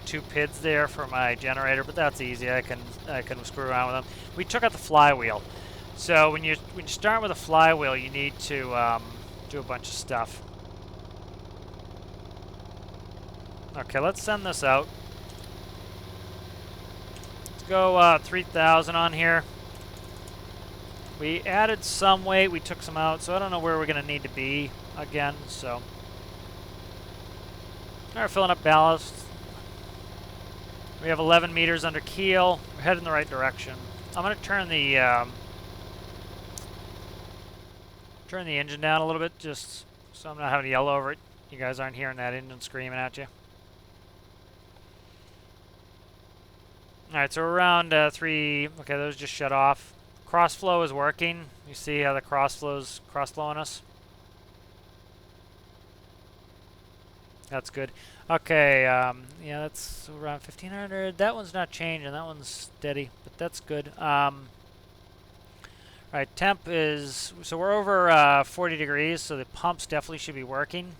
two PIDs there for my generator, but that's easy. I can screw around with them. We took out the flywheel, so when you start with a flywheel, you need to do a bunch of stuff. Okay, let's send this out. Let's go 3,000 on here. We added some weight, we took some out, so I don't know where we're going to need to be again, so. Alright, filling up ballast. We have 11 meters under keel. We're heading in the right direction. I'm going to turn the engine down a little bit, just so I'm not having to yell over it. You guys aren't hearing that engine screaming at you. All right, so we're around 3. Okay, those just shut off. Crossflow is working. You see how the crossflow's crossflowing us? That's good. Okay, yeah, that's around 1500. That one's not changing. That one's steady, but that's good. All right, temp is, so we're over 40 degrees, so the pumps definitely should be working.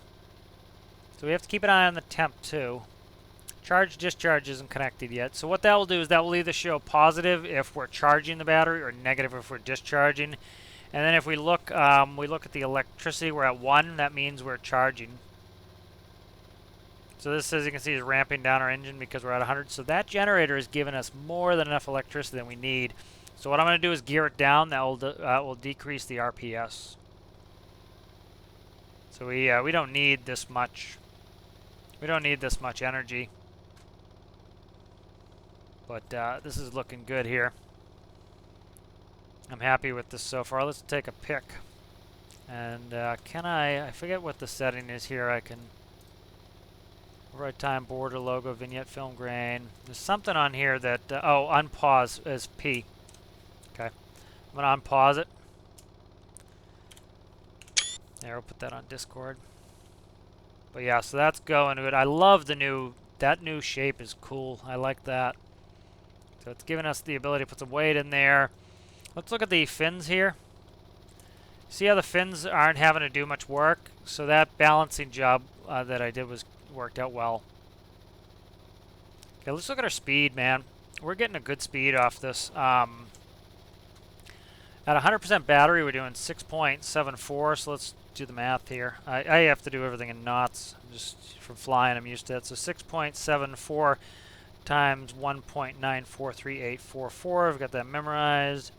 So we have to keep an eye on the temp too. Charge discharge isn't connected yet. So what that will do is that will either show positive if we're charging the battery or negative if we're discharging. And then if we look at the electricity, we're at 1. That means we're charging. So this, as you can see, is ramping down our engine because we're at 100. So that generator is giving us more than enough electricity than we need. So what I'm going to do is gear it down. That will decrease the RPS. So we don't need this much. We don't need this much energy. But this is looking good here. I'm happy with this so far. Let's take a pick. And I forget what the setting is here. I can override time, border, logo, vignette, film grain. There's something on here that, oh, unpause is P. Okay. I'm going to unpause it. There, we'll put that on Discord. But yeah, so that's going good. I love that new shape is cool. I like that. So it's giving us the ability to put some weight in there. Let's look at the fins here. See how the fins aren't having to do much work? So that balancing job that I did worked out well. Okay, let's look at our speed, man. We're getting a good speed off this. At 100% battery, we're doing 6.74. So let's do the math here. I have to do everything in knots. Just from flying, I'm used to it. So 6.74 times 1.943844. I've got that memorized.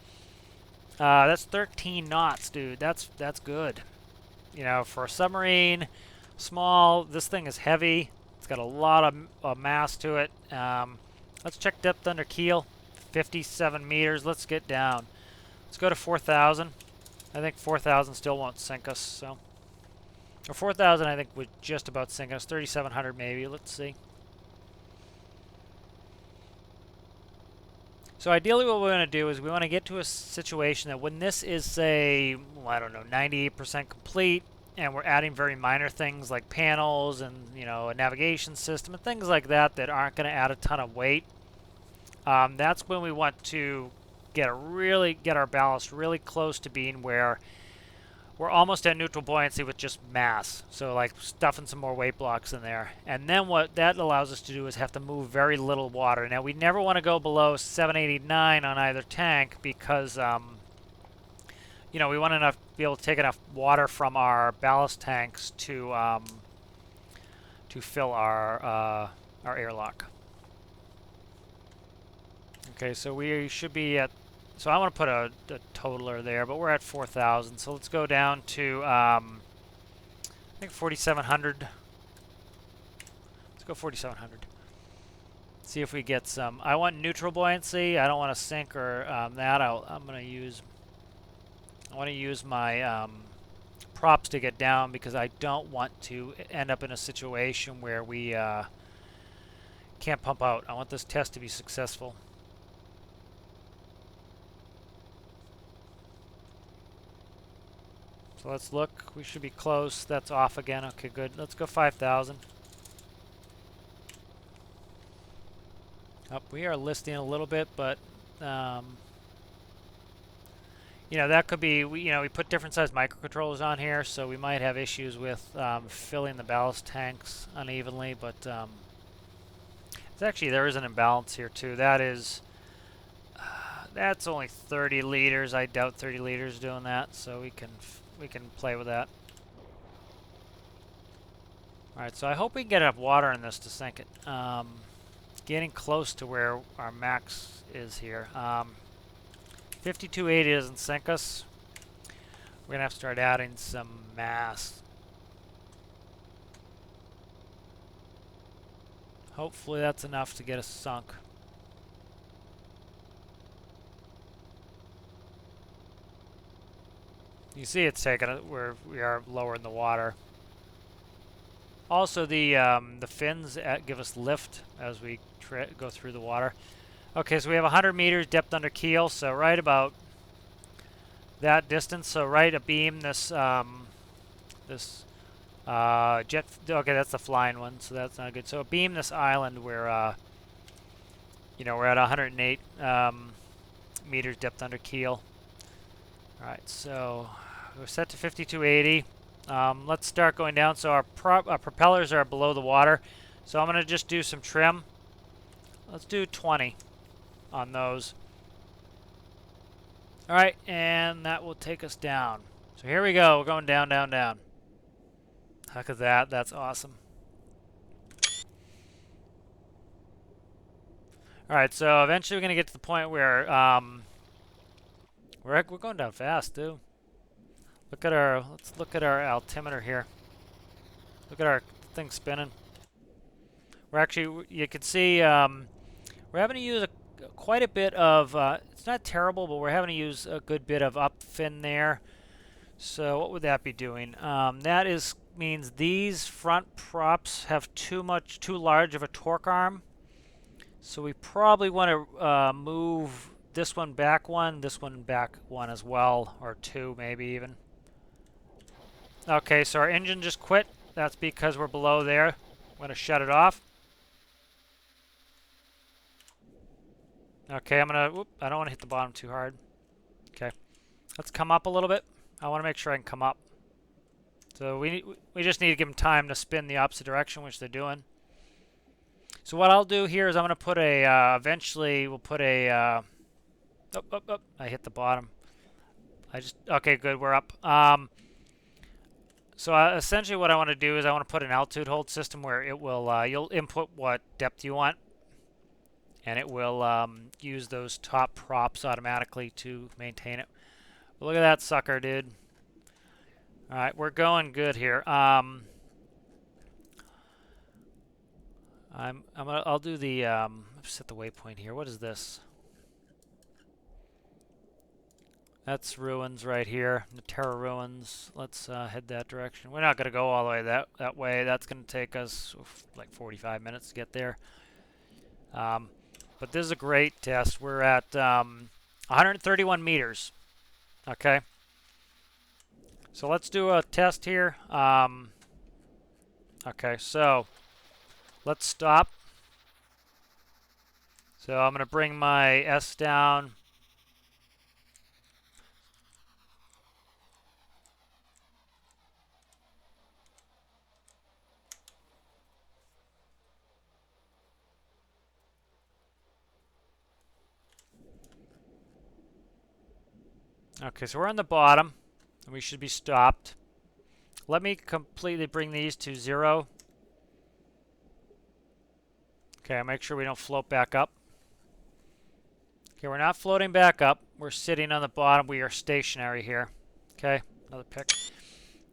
That's 13 knots, dude. That's good. You know, for a submarine, small. This thing is heavy. It's got a lot of mass to it. Let's check depth under keel. 57 meters. Let's get down. Let's go to 4,000. I think 4,000 still won't sink us. So, or 4,000, I think would just about sink us. 3,700 maybe. Let's see. So ideally what we want to do is we want to get to a situation that when this is, say, well, I don't know, 98% complete, and we're adding very minor things like panels and, you know, a navigation system and things like that that aren't going to add a ton of weight, that's when we want to get our ballast really close to being where we're almost at neutral buoyancy with just mass. So like stuffing some more weight blocks in there. And then what that allows us to do is have to move very little water. Now we never want to go below 789 on either tank because you know, we want to be able to take enough water from our ballast tanks to fill our airlock. Okay, so we should be at, so I want to put a totaler there, but we're at 4,000. So let's go down to, I think 4,700. Let's go 4,700. See if we get some. I want neutral buoyancy. I don't want to sink or that. I want to use my props to get down because I don't want to end up in a situation where we can't pump out. I want this test to be successful. So let's look. We should be close. That's off again. Okay, good. Let's go 5,000. We are listing a little bit, but you know, that could be, we put different size microcontrollers on here, so we might have issues with filling the ballast tanks unevenly, but actually there is an imbalance here too. That's only 30 liters. I doubt 30 liters doing that, so we can play with that. Alright, so I hope we can get enough water in this to sink it. Getting close to where our max is here. 5280 doesn't sink us. We're going to have to start adding some mass. Hopefully that's enough to get us sunk. You see it's taking it where we are lower in the water. Also, the fins give us lift as we go through the water. Okay, so we have 100 meters depth under keel, so right about that distance. So right abeam this this jet. Okay, that's the flying one, so that's not good. So abeam this island where we're at 108 meters depth under keel. All right, so we're set to 5280. Let's start going down. So our propellers are below the water. So I'm going to just do some trim. Let's do 20 on those. All right, and that will take us down. So here we go. We're going down, down, down. Look at that. That's awesome. All right, so eventually we're going to get to the point where we're going down fast, too. Let's look at our altimeter here. Look at our thing spinning. We're actually, you can see, we're having to use quite a bit of, it's not terrible, but we're having to use a good bit of up fin there. So what would that be doing? That means these front props have too large of a torque arm. So we probably want to move this one back one as well, or two maybe even. Okay, so our engine just quit. That's because we're below there. I'm going to shut it off. Okay, I don't want to hit the bottom too hard. Okay, let's come up a little bit. I want to make sure I can come up. So we just need to give them time to spin the opposite direction, which they're doing. So what I'll do here is I'm going to put eventually we'll put I hit the bottom. Okay, good, we're up. So essentially what I want to do is I want to put an altitude hold system where it will, you'll input what depth you want, and it will use those top props automatically to maintain it. But look at that sucker, dude. All right, we're going good here. I'll do the set the waypoint here. What is this? That's ruins right here, the Terra ruins. Let's head that direction. We're not going to go all the way that way. That's going to take us like 45 minutes to get there. But this is a great test. We're at 131 meters. Okay. So let's do a test here. Okay, so let's stop. So I'm going to bring my S down. Okay, so we're on the bottom, and we should be stopped. Let me completely bring these to 0. Okay, make sure we don't float back up. Okay, we're not floating back up. We're sitting on the bottom. We are stationary here. Okay, another pick.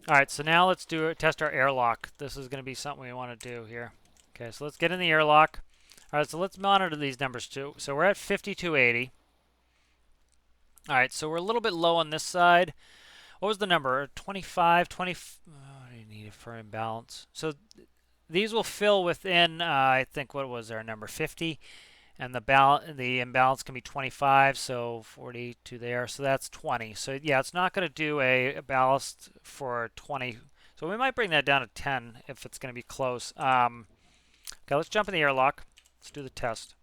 All right, so now let's test our airlock. This is going to be something we want to do here. Okay, so let's get in the airlock. All right, so let's monitor these numbers too. So we're at 5280. All right, so we're a little bit low on this side. What was the number? 25, 20. Oh, what do you need for imbalance? So these will fill within, I think, what was our number? 50. And the imbalance can be 25, so 40 to there. So that's 20. So yeah, it's not going to do a ballast for 20. So we might bring that down to 10 if it's going to be close. Okay, let's jump in the airlock. Let's do the test.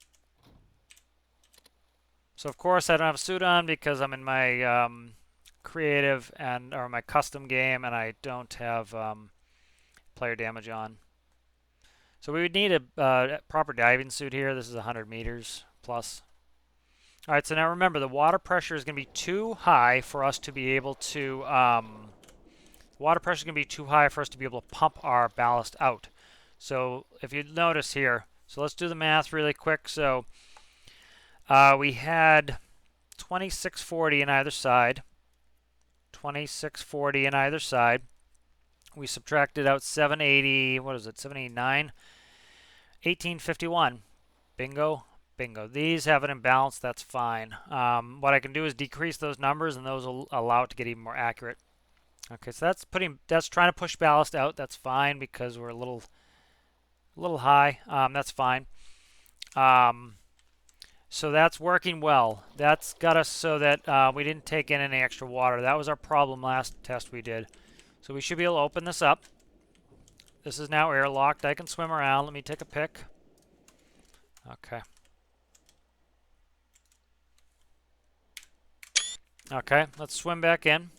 So of course I don't have a suit on because I'm in my creative or my custom game, and I don't have player damage on. So we would need a proper diving suit here. This is 100 meters plus. All right, so now remember the water pressure is going to be too high for us to be able to water pressure is going to be too high for us to be able to pump our ballast out. So if you notice here, so let's do the math really quick. So we had 2640 on either side. 2640 on either side. We subtracted out 780, what is it, 789? 1851. Bingo, bingo. These have an imbalance. That's fine. What I can do is decrease those numbers, and those will allow it to get even more accurate. Okay, so that's trying to push ballast out. That's fine because we're a little high. That's fine. So that's working well. That's got us so that we didn't take in any extra water. That was our problem last test we did. So we should be able to open this up. This is now airlocked. I can swim around. Let me take a pic. Okay. Okay, let's swim back in.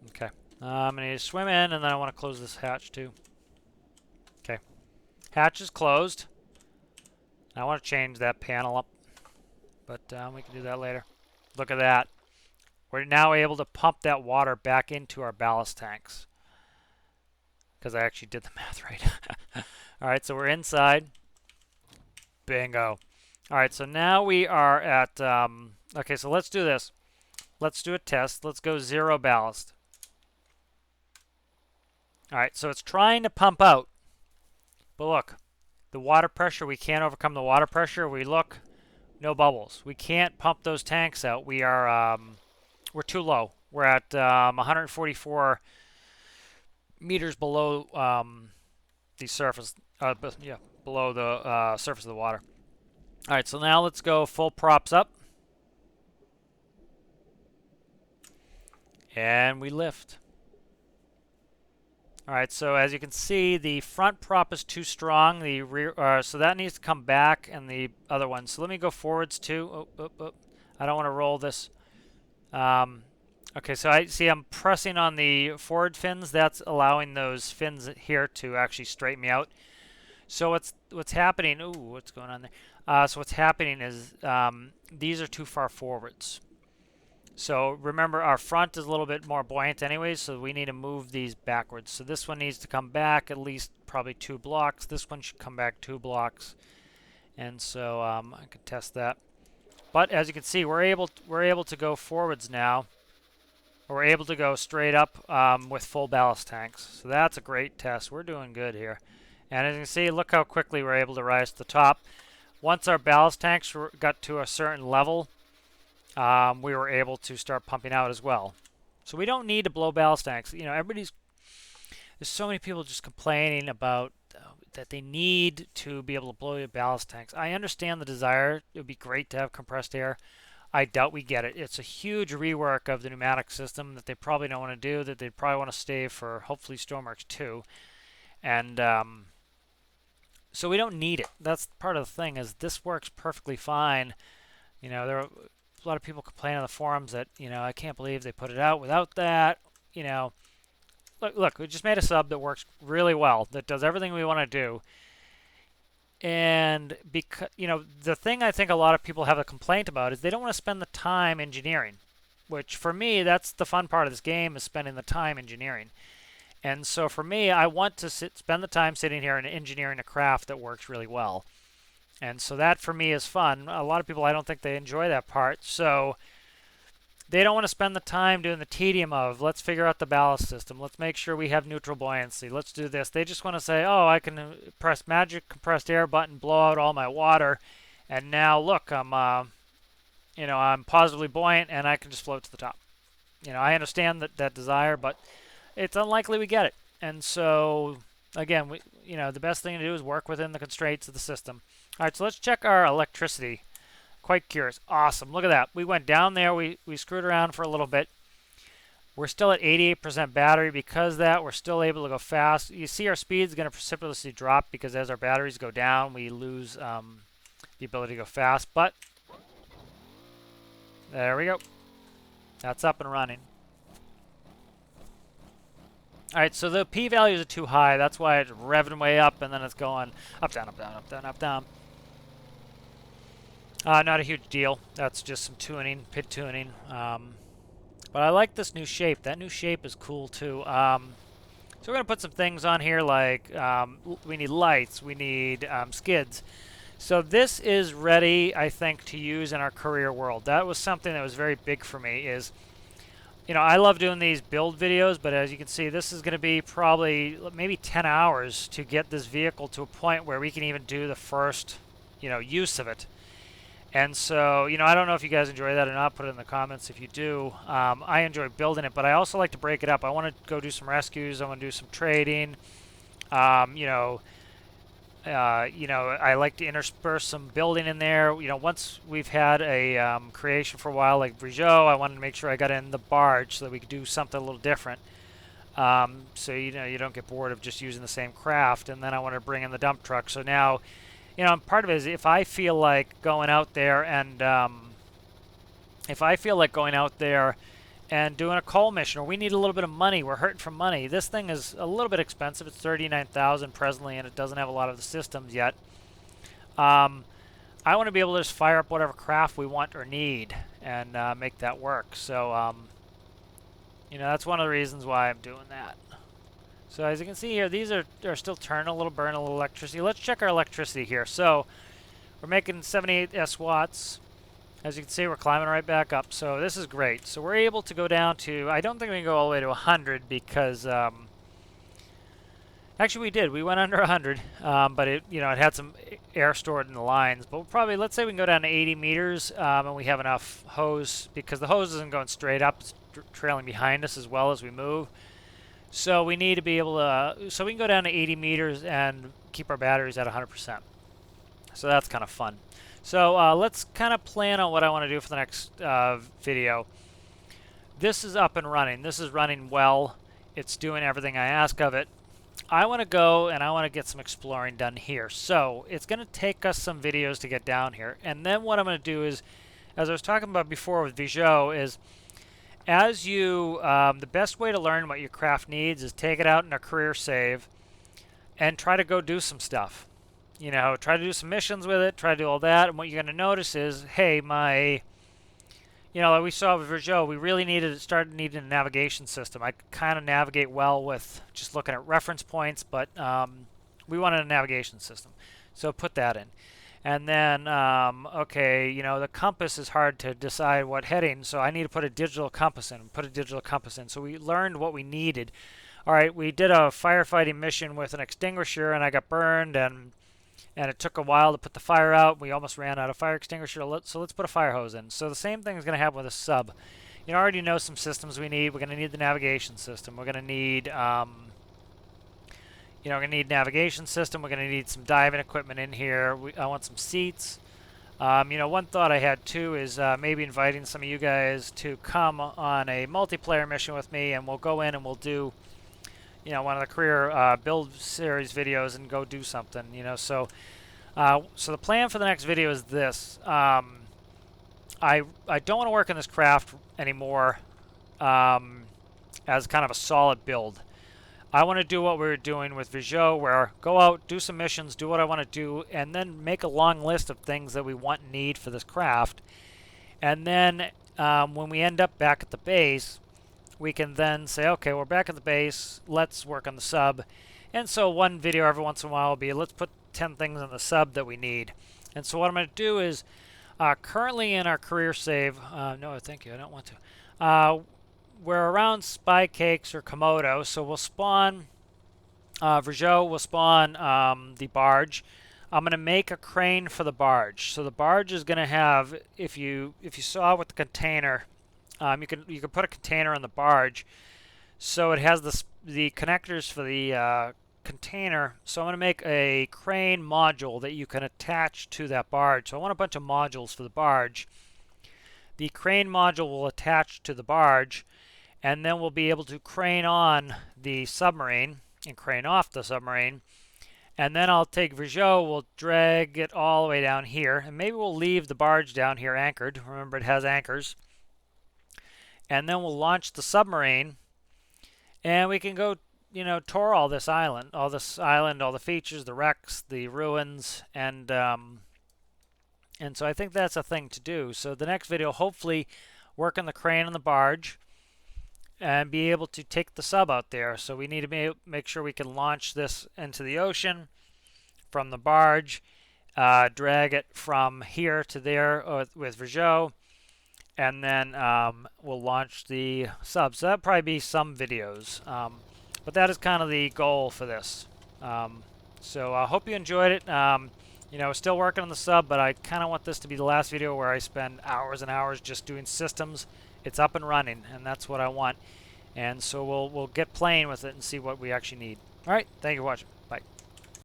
Okay. I'm going to swim in, and then I want to close this hatch too. Okay. Hatch is closed. I want to change that panel up, but we can do that later. Look at that. We're now able to pump that water back into our ballast tanks because I actually did the math right. All right, so we're inside. Bingo. All right, so now we are at, okay, so let's do this. Let's do a test. Let's go 0 ballast. All right, so it's trying to pump out, but look. The water pressure, we can't overcome the water pressure. We look, no bubbles. We can't pump those tanks out. We are, we're too low. We're at 144 meters below the surface, yeah, below the surface of the water. All right, so now let's go full props up. And we lift. All right, so as you can see, the front prop is too strong. The rear, so that needs to come back, and the other one. So let me go forwards too. I don't want to roll this. Okay, so I see I'm pressing on the forward fins. That's allowing those fins here to actually straighten me out. So what's happening? Ooh, what's going on there? So what's happening is these are too far forwards. So remember, our front is a little bit more buoyant anyways, so we need to move these backwards. So this one needs to come back at least probably 2 blocks. This one should come back 2 blocks. And so I can test that. But as you can see, we're able to go forwards now. We're able to go straight up with full ballast tanks. So that's a great test. We're doing good here. And as you can see, look how quickly we're able to rise to the top. Once our ballast tanks got to a certain level, we were able to start pumping out as well. So we don't need to blow ballast tanks. You know, there's so many people just complaining about that they need to be able to blow your ballast tanks. I understand the desire. It would be great to have compressed air. I doubt we get it. It's a huge rework of the pneumatic system that they probably don't want to do, that they probably want to stay for hopefully Stormworks 2. And so we don't need it. That's part of the thing, is this works perfectly fine. You know, there are a lot of people complain on the forums that, you know, I can't believe they put it out without that. You know, look, we just made a sub that works really well, that does everything we want to do. And because, you know, the thing I think a lot of people have a complaint about is they don't want to spend the time engineering, which for me, that's the fun part of this game, is spending the time engineering. And so for me, I want to spend the time sitting here and engineering a craft that works really well. And so that for me is fun. A lot of people, I don't think they enjoy that part. So they don't want to spend the time doing the tedium of, let's figure out the ballast system. Let's make sure we have neutral buoyancy. Let's do this. They just want to say, oh, I can press magic compressed air button, blow out all my water. And now look, I'm positively buoyant and I can just float to the top. You know, I understand that desire, but it's unlikely we get it. And so again, the best thing to do is work within the constraints of the system. All right, so let's check our electricity. Quite curious. Awesome. Look at that. We went down there. We screwed around for a little bit. We're still at 88% battery. Because of that, we're still able to go fast. You see our speed is going to precipitously drop because as our batteries go down, we lose the ability to go fast. But there we go. That's up and running. All right, so the p-values are too high. That's why it's revving way up, and then it's going up, down, up, down, up, down, up, down. Not a huge deal. That's just some tuning, pit tuning. But I like this new shape. That new shape is cool, too. So we're going to put some things on here like we need lights. We need skids. So this is ready, I think, to use in our career world. That was something that was very big for me, is you know, I love doing these build videos, but as you can see, this is going to be probably maybe 10 hours to get this vehicle to a point where we can even do the first, you know, use of it. And so, you know, I don't know if you guys enjoy that or not. Put it in the comments if you do. I enjoy building it, but I also like to break it up. I want to go do some rescues. I want to do some trading. Um, you know, I like to intersperse some building in there. You know, once we've had a creation for a while, like Brigeau, I wanted to make sure I got in the barge so that we could do something a little different. So you know, you don't get bored of just using the same craft. And then I want to bring in the dump truck. So now, you know, part of it is if I feel like going out there and doing a coal mission, or we need a little bit of money, we're hurting for money. This thing is a little bit expensive. It's 39,000 presently, and it doesn't have a lot of the systems yet. I want to be able to just fire up whatever craft we want or need and make that work. So, you know, that's one of the reasons why I'm doing that. So as you can see here, these are still turning a little, burn a little electricity. Let's check our electricity here. So we're making 78 S-watts. As you can see, we're climbing right back up. So this is great. So we're able to go down to, I don't think we can go all the way to 100 because, actually we did. We went under 100, but it, you know, it had some air stored in the lines. But we'll probably, let's say we can go down to 80 meters and we have enough hose because the hose isn't going straight up. It's trailing behind us as well as we move. So we need to be able to, so we can go down to 80 meters and keep our batteries at 100%. So that's kind of fun. So let's kind of plan on what I want to do for the next video. This is up and running. This is running well. It's doing everything I ask of it. I want to go and I want to get some exploring done here. So it's going to take us some videos to get down here. And then what I'm going to do is, as I was talking about before with Brigeau, is as you, the best way to learn what your craft needs is take it out in a career save and try to go do some stuff. You know, try to do some missions with it, try to do all that, and what you're going to notice is, hey, you know, like we saw with Brigeau, we really started needing a navigation system. I kind of navigate well with just looking at reference points, but we wanted a navigation system. So put that in. And then, okay, you know, the compass is hard to decide what heading, so I need to put a digital compass in. So we learned what we needed. All right, we did a firefighting mission with an extinguisher, and I got burned, and it took a while to put the fire out. We almost ran out of fire extinguisher, so let's put a fire hose in. So the same thing is going to happen with a sub. You already know some systems we need. We're going to need the navigation system. We're going to need, we're going to need navigation system. We're going to need some diving equipment in here. I want some seats. You know, one thought I had too is maybe inviting some of you guys to come on a multiplayer mission with me, and we'll go in and we'll do, you know, one of the career build series videos and go do something, you know. So so the plan for the next video is this. I don't want to work on this craft anymore as kind of a solid build. I want to do what we were doing with Brigeau, where go out, do some missions, do what I want to do, and then make a long list of things that we want and need for this craft. And then when we end up back at the base, we can then say, okay, we're back at the base, let's work on the sub. And so one video every once in a while will be, let's put 10 things on the sub that we need. And so what I'm going to do is, currently in our career save, no, thank you, I don't want to. We're around Spy Cakes or Komodo, so we'll spawn, Brigeau will spawn the barge. I'm going to make a crane for the barge. So the barge is going to have, if you saw with the container, you can put a container on the barge, so it has the connectors for the container. So I'm going to make a crane module that you can attach to that barge. So I want a bunch of modules for the barge. The crane module will attach to the barge, and then we'll be able to crane on the submarine and crane off the submarine. And then I'll take Brigeau, we'll drag it all the way down here, and maybe we'll leave the barge down here anchored. Remember, it has anchors. And then we'll launch the submarine, and we can go, you know, tour all this island, all the features, the wrecks, the ruins, and so I think that's a thing to do. So the next video, hopefully, work on the crane on the barge and be able to take the sub out there. So we need to make sure we can launch this into the ocean from the barge, drag it from here to there with Brigeau, and then we'll launch the sub. So that'll probably be some videos, but that is kind of the goal for this. So I hope you enjoyed it. You know, still working on the sub, but I kind of want this to be the last video where I spend hours and hours just doing systems. It's up and running, and that's what I want. And so we'll get playing with it and see what we actually need. All right, thank you for watching.